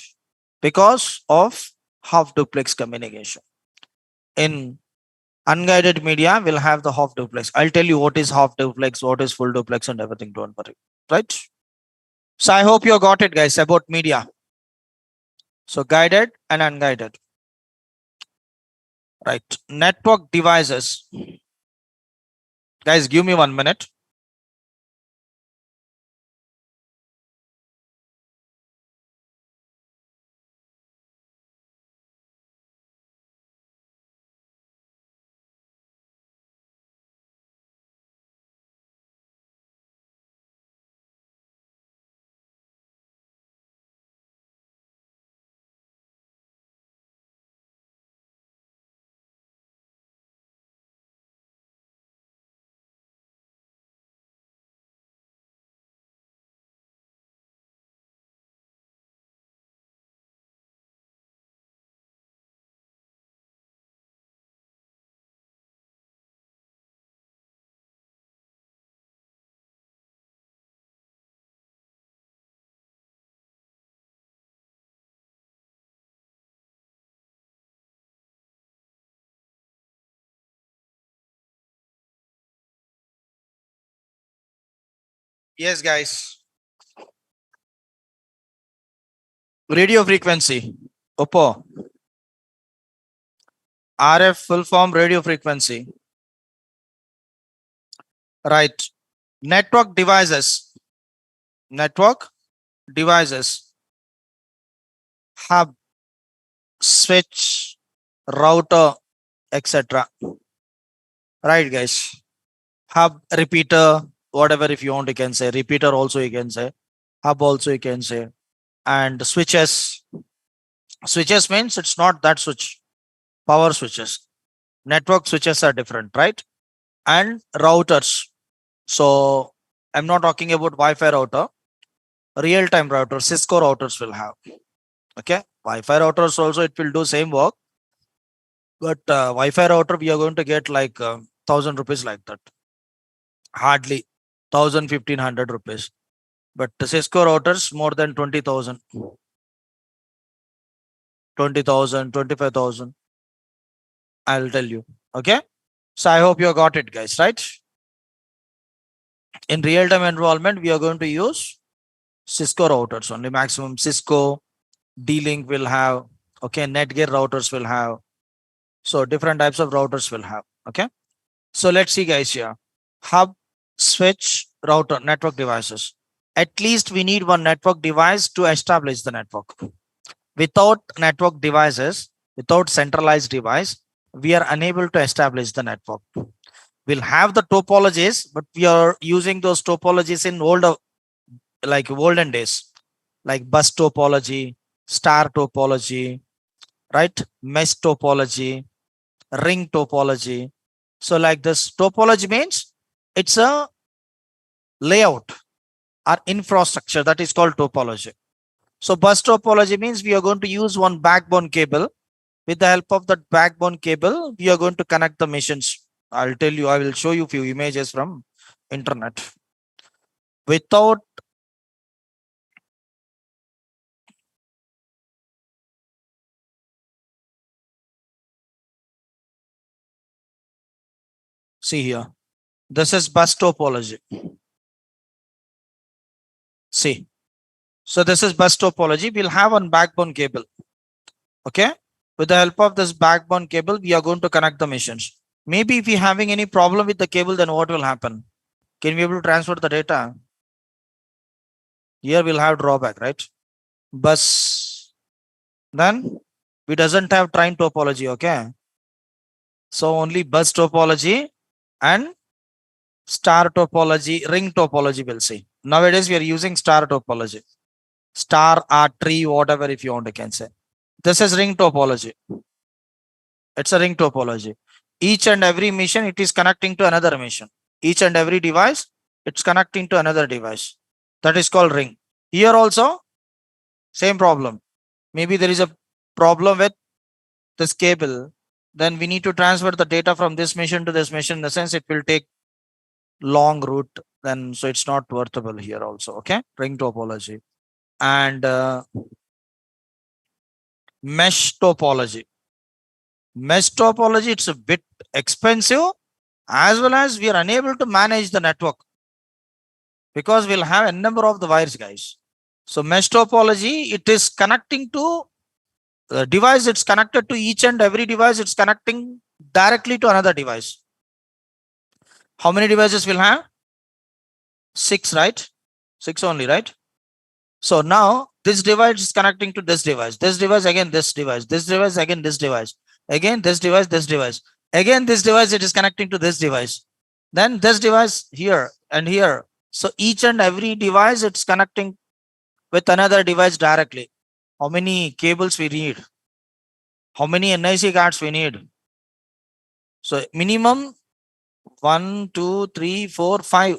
Because of half duplex communication. In unguided media, we'll have the half duplex. I'll tell you what is half duplex, what is full duplex, and everything. Don't worry. Right? So I hope you got it, guys, about media. So guided and unguided. Right. Network devices. Guys, give me 1 minute. Yes, guys. Radio frequency. Oppo. RF full form radio frequency. Right. Network devices. Network devices. Hub, switch, router, etc. Right, guys. Hub, repeater, whatever if you want, you can say. Repeater also you can say. Hub also you can say. And switches. Switches means it's not that switch. Power switches. Network switches are different, right? And routers. So I'm not talking about Wi-Fi router. Real-time router, Cisco routers will have. Okay. Wi-Fi routers also it will do same work. But Wi-Fi router we are going to get like 1,000 rupees like that. Hardly 1,000, 1,500 rupees. But the Cisco routers more than 20,000. 20,000, 25,000. I'll tell you. Okay. So I hope you got it, guys, right? In real-time environment, we are going to use Cisco routers only. Maximum Cisco, D-Link will have. Okay. Netgear routers will have. So different types of routers will have. Okay. So let's see, guys, here. Hub, switch, router, network devices. At least we need one network device to establish the network. Without network devices, without centralized device, we are unable to establish the network. We'll have the topologies, but we are using those topologies in olden days, like bus topology, star topology, right? Mesh topology, ring topology. So like this topology means it's a layout or infrastructure that is called topology. So bus topology means we are going to use one backbone cable. With the help of that backbone cable, we are going to connect the machines. I'll tell you, I will show you few images from internet. Without see here, this is bus topology. See, so this is bus topology. We'll have one backbone cable. Okay, with the help of this backbone cable, we are going to connect the machines. Maybe if we're having any problem with the cable, then what will happen? Can we able to transfer the data? Here we'll have drawback, right? Bus. Then we doesn't have train topology. Okay, so only bus topology and star topology, ring topology we'll see. Nowadays we are using star topology. Star or tree, whatever if you want to can say. This is ring topology. It's a ring topology. Each and every mission, it is connecting to another mission. Each and every device, it's connecting to another device. That is called ring. Here also, same problem. Maybe there is a problem with this cable. Then we need to transfer the data from this mission to this mission. In the sense, it will take long route. Then so it's not worthable here also. Okay, ring topology. And mesh topology. Mesh topology, it's a bit expensive, as well as we are unable to manage the network because we'll have a number of the wires, guys. So mesh topology, it is connecting to the device, it's connected to each and every device, it's connecting directly to another device. How many devices will have? 6, right? 6 only, right? So now this device is connecting to this device, again this device, again this device, again this device, again this device, it is connecting to this device, then this device here and here. So each and every device, it's connecting with another device directly. How many cables we need? How many NIC cards we need? So minimum 1, 2, 3, 4, 5.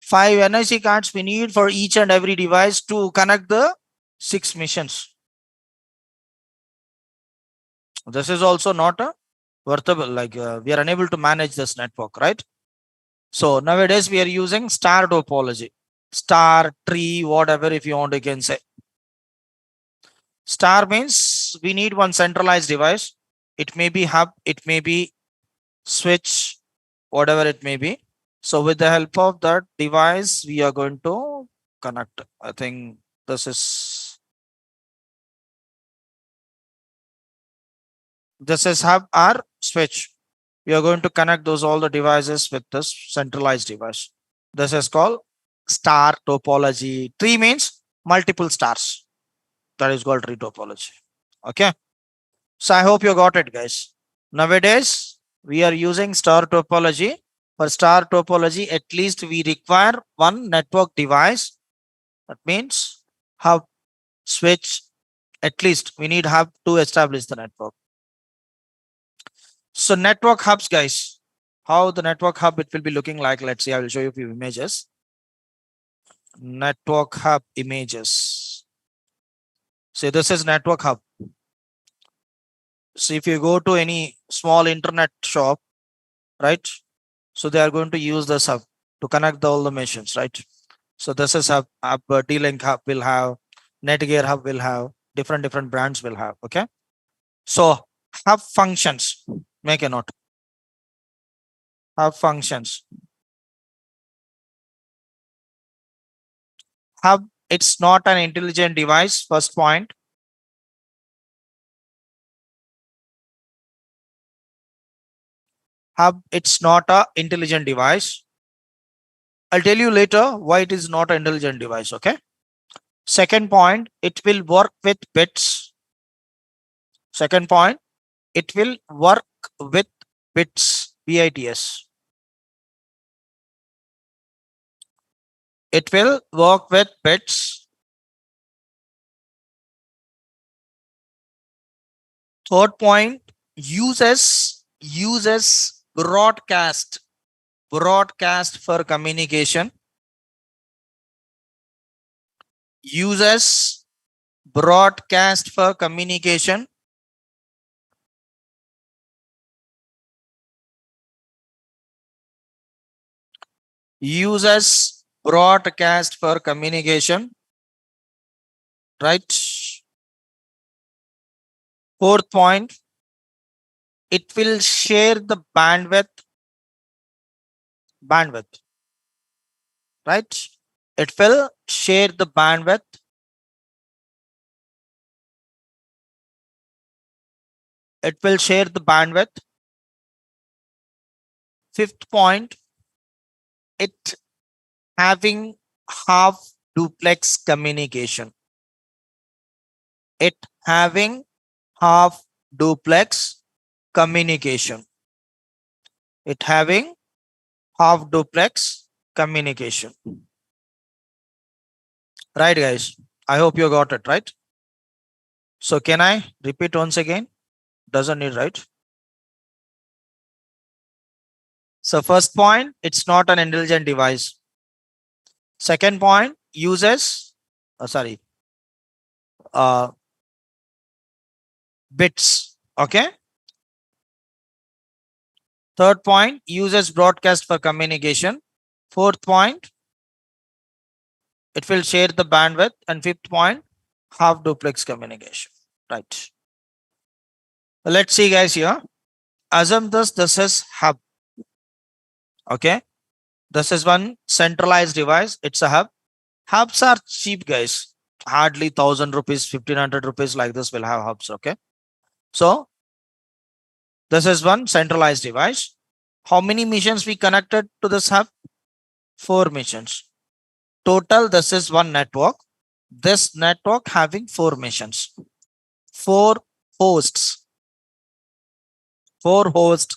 5 NIC cards we need for each and every device to connect the 6 missions. This is also not a worthable, like we are unable to manage this network, right? So nowadays we are using star topology, star, tree, whatever, if you want, you can say. Star means we need one centralized device. It may be hub, it may be switch, whatever it may be. So with the help of that device, we are going to connect. I think this is hub or switch. We are going to connect those all the devices with this centralized device. This is called star topology. Tree means multiple stars. That is called tree topology. Okay. So I hope you got it, guys. Nowadays, we are using star topology. For star topology, at least we require one network device. That means hub, switch, at least we need hub to establish the network. So network hubs, guys, how the network hub it will be looking like. Let's see, I will show you a few images. Network hub images. So this is network hub. So if you go to any small internet shop, right? So they are going to use this hub to connect all the machines, right? So this is hub, D-Link hub will have, Netgear hub will have, different brands will have. Okay. So hub functions, make a note. Hub functions. Hub, it's not an intelligent device. First point. Hub, it's not a intelligent device. I'll tell you later why it is not an intelligent device. Okay. Second point, it will work with bits. Second point, it will work with bits, BITS. It will work with bits. Third point, uses broadcast for communication. Uses broadcast for communication. Uses broadcast for communication. Right. Fourth point, it will share the bandwidth. Right. It will share the bandwidth. It will share the bandwidth. Fifth point, it having half duplex communication. It having half duplex communication. It having half duplex communication. Right, guys? I hope you got it, right? So can I repeat once again? Doesn't need, right? So first point, it's not an intelligent device. Second point, uses, bits. Okay. Third point, uses broadcast for communication. Fourth point, it will share the bandwidth. And fifth point, half duplex communication. Right. Let's see guys here. Assume this is hub. Okay. This is one centralized device. It's a hub. Hubs are cheap guys. Hardly 1,000 rupees, 1,500 rupees like this will have hubs. Okay. So this is one centralized device. How many missions we connected to this hub? 4 missions. Total, this is one network. This network having 4 missions. 4 hosts. 4 hosts,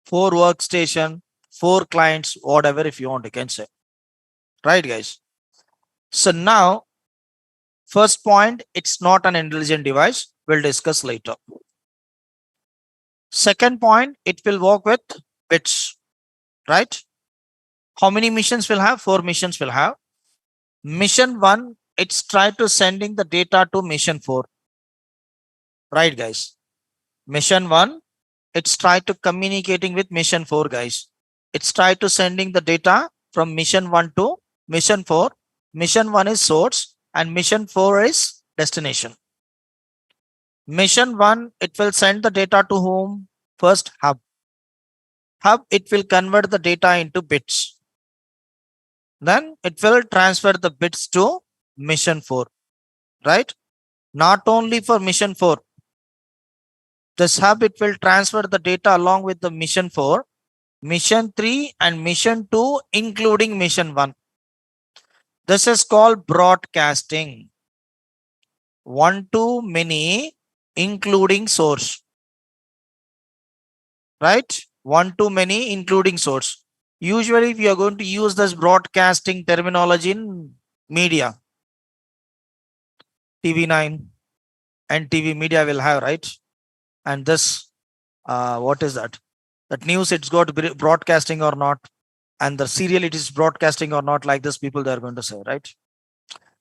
4 workstation, 4 clients, whatever if you want you can say. Right guys. So now, first point, it's not an intelligent device. We'll discuss later. Second point, it will work with bits. Right? How many missions will have? 4 missions will have. Mission 1, it's try to sending the data to mission 4. Right guys. Mission 1, it's try to communicating with mission 4 guys. It's try to sending the data from mission 1 to mission 4. Mission 1 is source and mission 4 is destination. Mission 1, it will send the data to whom? First hub. Hub, it will convert the data into bits. Then it will transfer the bits to mission 4. Right? Not only for mission 4. This hub, it will transfer the data along with the mission 4, mission 3 and mission 2 including mission 1. This is called broadcasting. One to many including source. Right? One to many including source. Usually we are going to use this broadcasting terminology in media. TV9 and TV media will have, right? And this, what is that? That news it's got broadcasting or not. And the serial it is broadcasting or not, like this people they're going to say, right?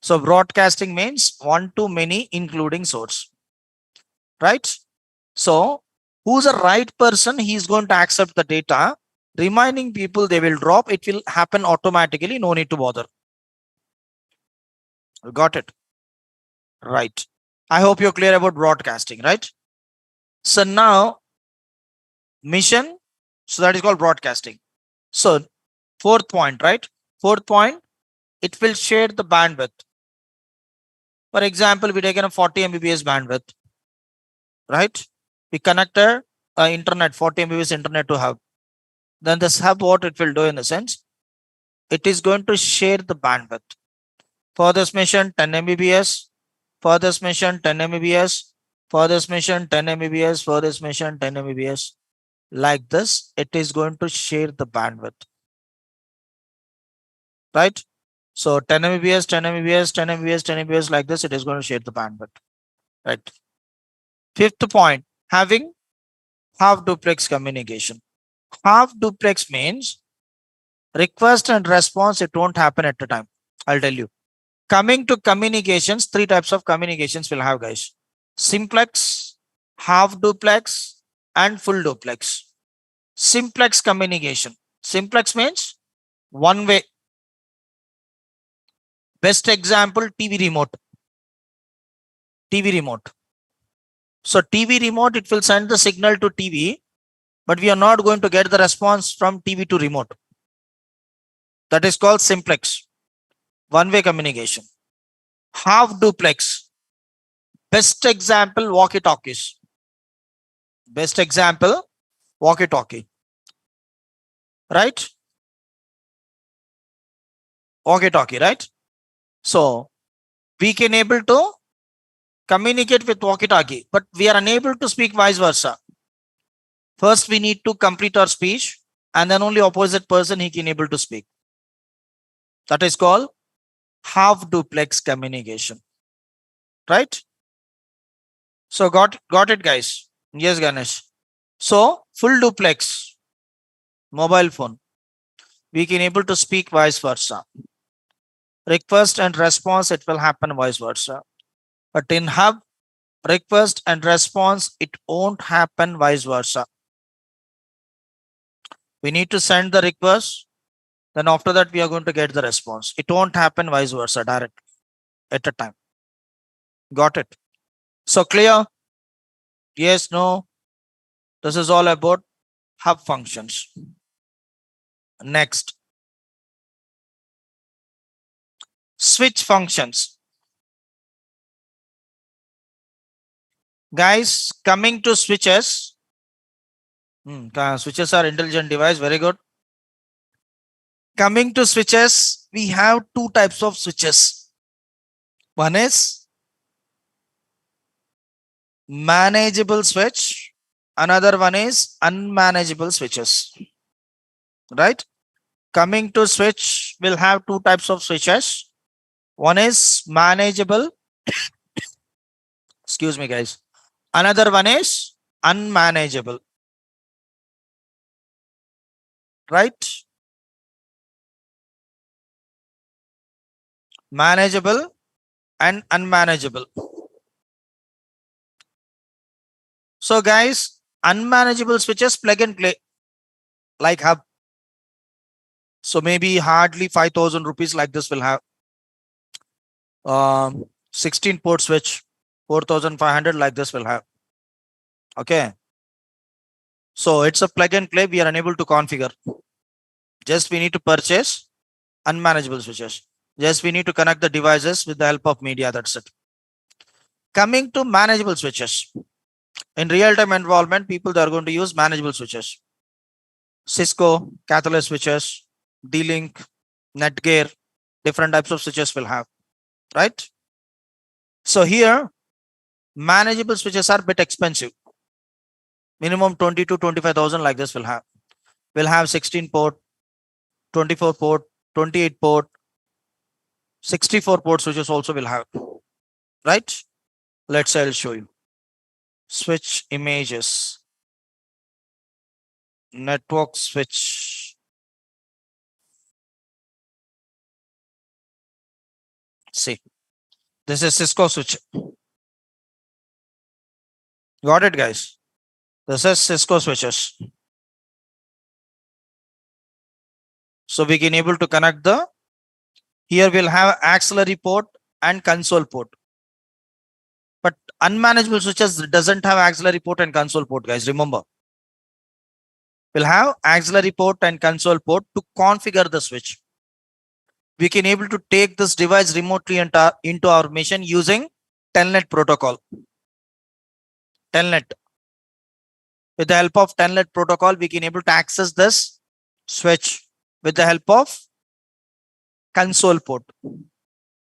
So broadcasting means one to many including source, right? So who's the right person, he's going to accept the data. Remaining people, they will drop. It will happen automatically. No need to bother. You got it? Right. I hope you're clear about broadcasting, right? So now mission, so that is called broadcasting. So fourth point, right? Fourth point, it will share the bandwidth. For example, we taken a 40 Mbps bandwidth, right? We connected internet, 40 Mbps internet to hub. Then this hub, what it will do in the sense, it is going to share the bandwidth. For this mission, 10 Mbps. For this mission, 10 Mbps. For this mission, 10 Mbps. For this mission, 10 Mbps. Like this, it is going to share the bandwidth. Right? So 10 Mbps, 10 Mbps, 10 Mbps, 10 Mbps, like this, it is going to share the bandwidth. Right? Fifth point, having half duplex communication. Half duplex means request and response, it won't happen at a time. I'll tell you. Coming to communications, 3 types of communications will have, guys. Simplex, half duplex, and full duplex. Simplex communication. Simplex means one way. Best example, TV remote. TV remote. So TV remote, it will send the signal to TV, but we are not going to get the response from TV to remote. That is called simplex. One-way communication. Half duplex. Best example, walkie-talkies. Best example, walkie-talkie. Right? Walkie-talkie, right? So we can able to communicate with walkie-talkie, but we are unable to speak vice versa. First, we need to complete our speech, and then only opposite person he can able to speak. That is called half duplex communication. Right? So got it, guys? Yes, Ganesh. So full duplex, mobile phone, we can able to speak vice versa. Request and response, it will happen vice versa. But in hub, request and response, it won't happen vice versa. We need to send the request, then after that we are going to get the response. It won't happen vice versa directly at a time. Got it? So clear? Yes, no? This is all about hub functions. Next, switch functions. Guys, coming to switches. Switches are intelligent device. Very good. Coming to switches, we have two types of switches. One is manageable switch. Another one is unmanageable switches. Right? Coming to switch, we'll have two types of switches. One is manageable. Excuse me, guys. Another one is unmanageable. Right? Manageable and unmanageable. So guys, unmanageable switches plug and play like hub. So maybe hardly 5,000 rupees like this will have 16 port switch, 4,500 like this will have. Okay. So it's a plug and play. We are unable to configure. Just we need to purchase unmanageable switches. Just we need to connect the devices with the help of media. That's it. Coming to manageable switches. In real-time environment, people are going to use manageable switches. Cisco, Catalyst switches, D-Link, Netgear, different types of switches will have, right? So here, manageable switches are a bit expensive. Minimum 20 to 25,000 like this will have. We'll have 16 port, 24 port, 28 port, 64 port switches also will have, right? Let's say I'll show you. Switch images. Network switch. See, this is Cisco switch. Got it, guys? This is Cisco switches. So we can able to connect the, here we'll have auxiliary port and console port. But unmanageable switches doesn't have auxiliary port and console port, guys. Remember, we'll have auxiliary port and console port to configure the switch. We can able to take this device remotely into our machine using Telnet protocol. Telnet. With the help of Telnet protocol, we can able to access this switch with the help of console port.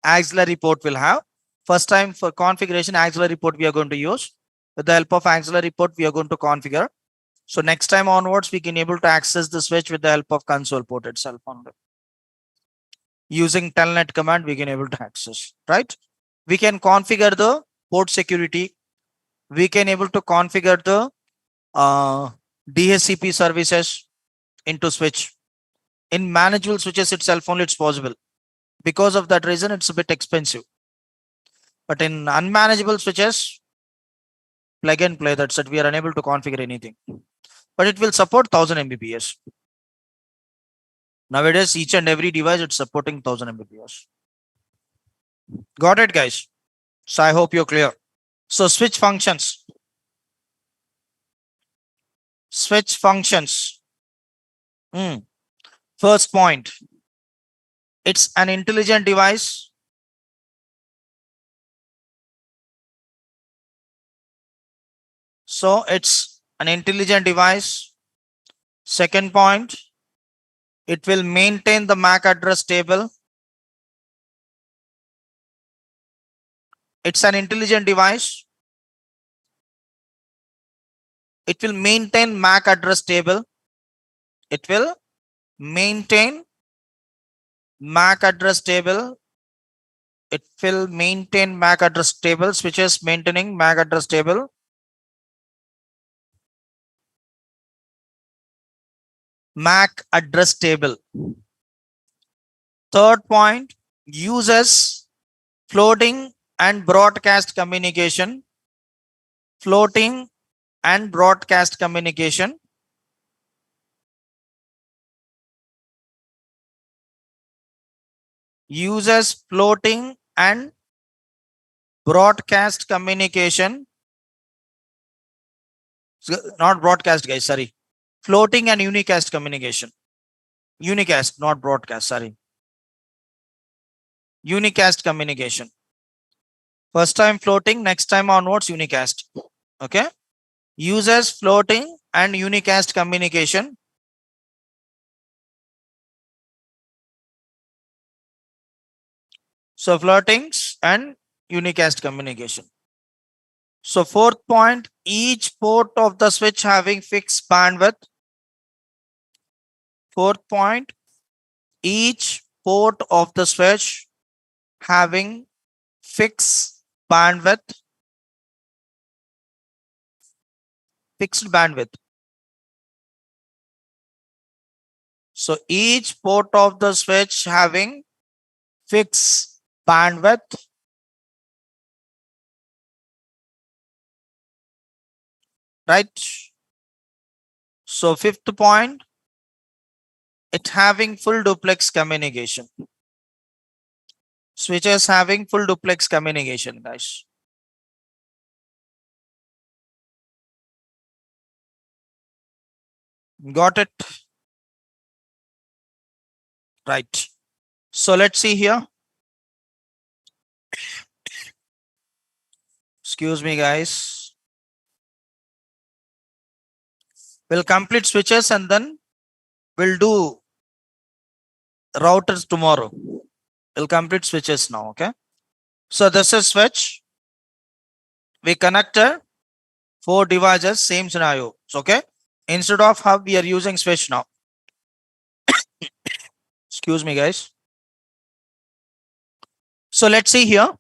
Auxiliary port will have. First time for configuration, auxiliary port we are going to use. With the help of auxiliary port, we are going to configure. So next time onwards, we can able to access the switch with the help of console port itself only. Using telnet command, we can able to access, right? We can configure the port security. We can able to configure the DHCP services into switch. In manageable switches itself only it's possible. Because of that reason, it's a bit expensive. But in unmanageable switches, plug and play, that's it. We are unable to configure anything. But it will support 1000 Mbps. Nowadays, each and every device it's supporting 1000 Mbps. Got it, guys? So I hope you're clear. So switch functions. Switch functions. First point. It's an intelligent device. So it's an intelligent device. Second point, it will maintain the MAC address table. It's an intelligent device. It will maintain MAC address table. It will maintain MAC address table. It will maintain MAC address table, switches maintaining MAC address table. MAC address table. Third point, uses floating and broadcast communication. Floating and broadcast communication. Uses floating and broadcast communication Not broadcast, guys. Sorry. Floating and unicast communication. Unicast, not broadcast. Sorry. Unicast communication. First time floating, next time onwards unicast. Okay. Uses floating and unicast communication. So floatings and unicast communication. So fourth point, each port of the switch having fixed bandwidth. Fourth point, each port of the switch having fixed bandwidth. Fixed bandwidth. So each port of the switch having fixed bandwidth. Right. So fifth point, it having full duplex communication. Switches having full duplex communication, guys. Got it? Right. So let's see here. Excuse me, guys. We'll complete switches and then we'll do routers tomorrow. We'll complete switches now, okay? So this is switch. We connected 4 devices, same scenario. So, okay? Instead of hub, we are using switch now. Excuse me, guys. So let's see here.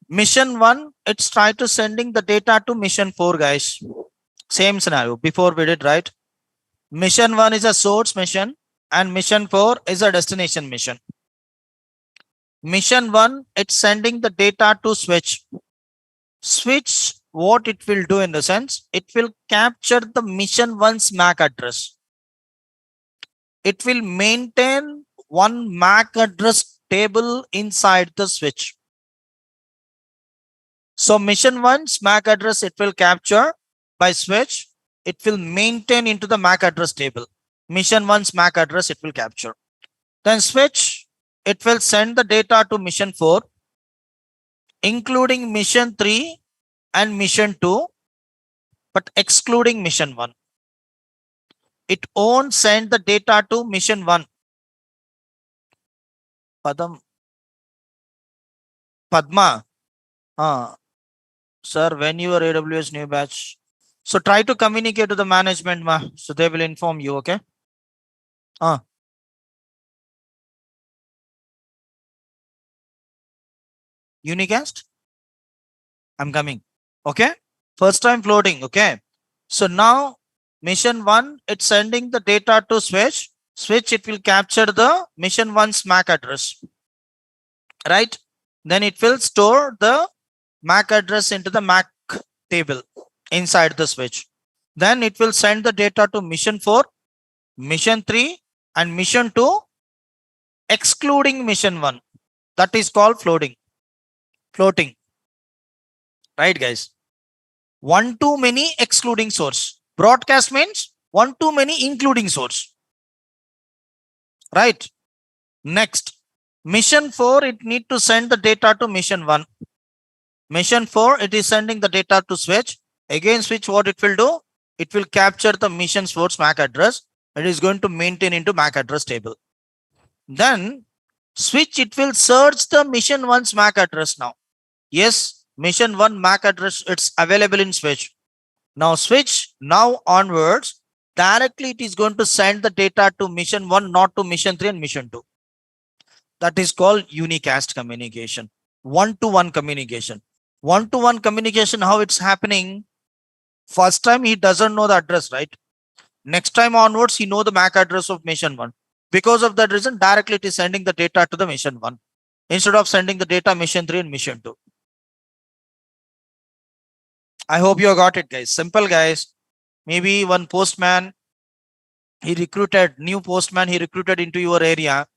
Mission 1, it's try to sending the data to mission 4, guys. Same scenario before we did, right? Mission 1 is a source mission and mission 4 is a destination mission. Mission 1, it's sending the data to switch. Switch, what it will do in the sense, it will capture the mission 1's MAC address. It will maintain one MAC address table inside the switch. So mission 1's MAC address it will capture by switch. It will maintain into the MAC address table. Mission 1's MAC address it will capture. Then switch, it will send the data to mission 4, including mission 3 and mission 2, but excluding mission 1. It won't send the data to mission 1. Padma. Sir, when you are AWS new batch, so try to communicate to the management, ma. So they will inform you, okay? Unicast? I'm coming. Okay. First time floating. Okay. So now mission 1, it's sending the data to switch. Switch, it will capture the mission 1's MAC address. Right. Then it will store the MAC address into the MAC table inside the switch. Then it will send the data to mission 4, mission 3 and mission 2, excluding mission 1. That is called floating. Floating. Right, guys? One too many excluding source. Broadcast means one too many including source. Right. Next, mission 4, it need to send the data to mission 1. Mission 4, it is sending the data to switch. Again, switch, what it will do? It will capture the mission 4's MAC address. It is going to maintain into MAC address table. Then switch, it will search the mission 1's MAC address now. Yes, mission 1 MAC address, it's available in switch. Now switch, now onwards, directly it is going to send the data to mission 1, not to mission 3 and mission 2. That is called unicast communication. One-to-one communication. One-to-one communication, how it's happening? First time he doesn't know the address, right? Next time onwards, he know the MAC address of mission 1. Because of that reason, directly it is sending the data to the mission 1 instead of sending the data mission 3 and mission 2. I hope you got it, guys. Simple, guys. Maybe one postman, he recruited, new postman, he recruited into your area.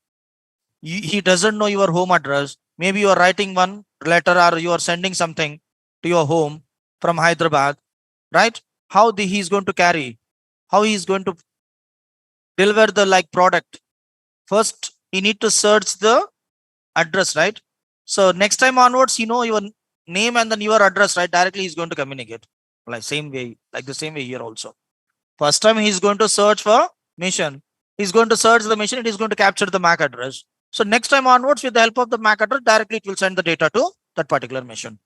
He doesn't know your home address. Maybe you are writing one letter or you are sending something to your home. from Hyderabad, right? How he is going to carry, how he is going to deliver the like product. First, you need to search the address, right? So next time onwards, you know your name and then your address, right? Directly he's going to communicate. Like same way, like the same way here also. First time he's going to search for mission. He's going to search the mission, it is going to capture the MAC address. So next time onwards, with the help of the MAC address, directly it will send the data to that particular mission.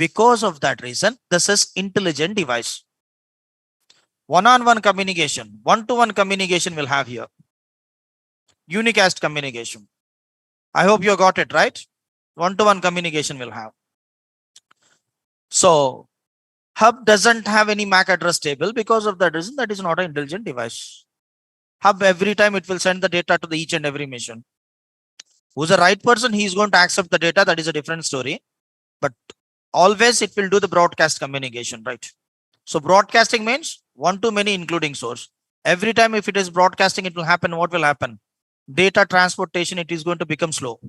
Because of that reason, this is intelligent device. One-on-one communication, one-to-one communication will have here. Unicast communication. I hope you got it right. One-to-one communication will have. So Hub doesn't have any MAC address table. Because of that reason, that is not an intelligent device. Hub every time it will send the data to the each and every mission. Who's the right person, he is going to accept the data. That is a different story. But always it will do the broadcast communication, right? So broadcasting means one to many including source. Every time if it is broadcasting, it will happen. What will happen? Data transportation, it is going to become slow,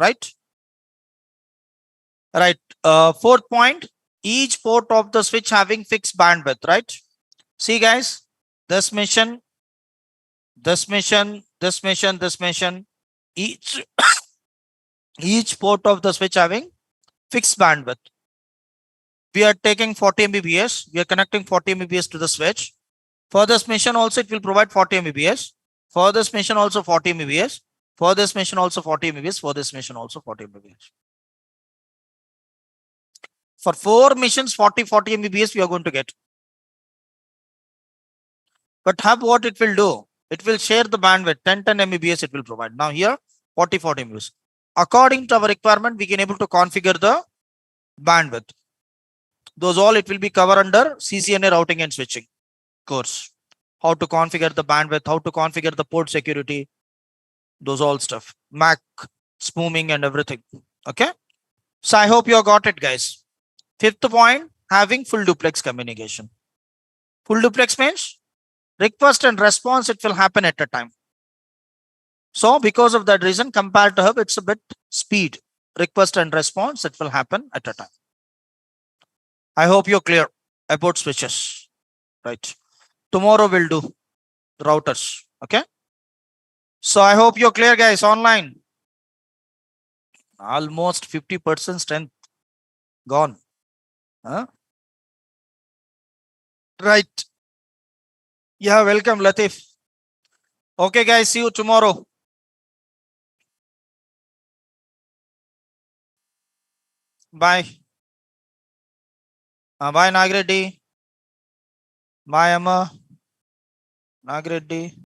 right? Right. Fourth point, each port of the switch having fixed bandwidth, right? See guys, this mission, this mission, this mission, this mission, each each port of the switch having fixed bandwidth. We are taking 40 Mbps. We are connecting 40 Mbps to the switch. For this mission also, it will provide 40 Mbps. For this mission also 40 Mbps. For this mission also 40 Mbps. For this mission also 40 Mbps. For 4 missions, 40 Mbps we are going to get. But Hub, what it will do? It will share the bandwidth, 10 Mbps it will provide. Now here, 40 Mbps. According to our requirement, we can able to configure the bandwidth. Those all it will be covered under CCNA routing and switching course. How to configure the bandwidth, how to configure the port security, those all stuff. MAC, spooming and everything. Okay. So I hope you got it, guys. Fifth point, having full duplex communication. Full duplex means request and response, it will happen at a time. So because of that reason, compared to Hub, it's a bit speed. Request and response, it will happen at a time. I hope you're clear about switches, right? Tomorrow we'll do routers, okay? So I hope you're clear, guys, online. Almost 50% strength gone. Huh? Right. Yeah, welcome, Latif. Okay, guys, see you tomorrow. Bye. Bye, Nagreddy. Bye, Amma. Nagreddy.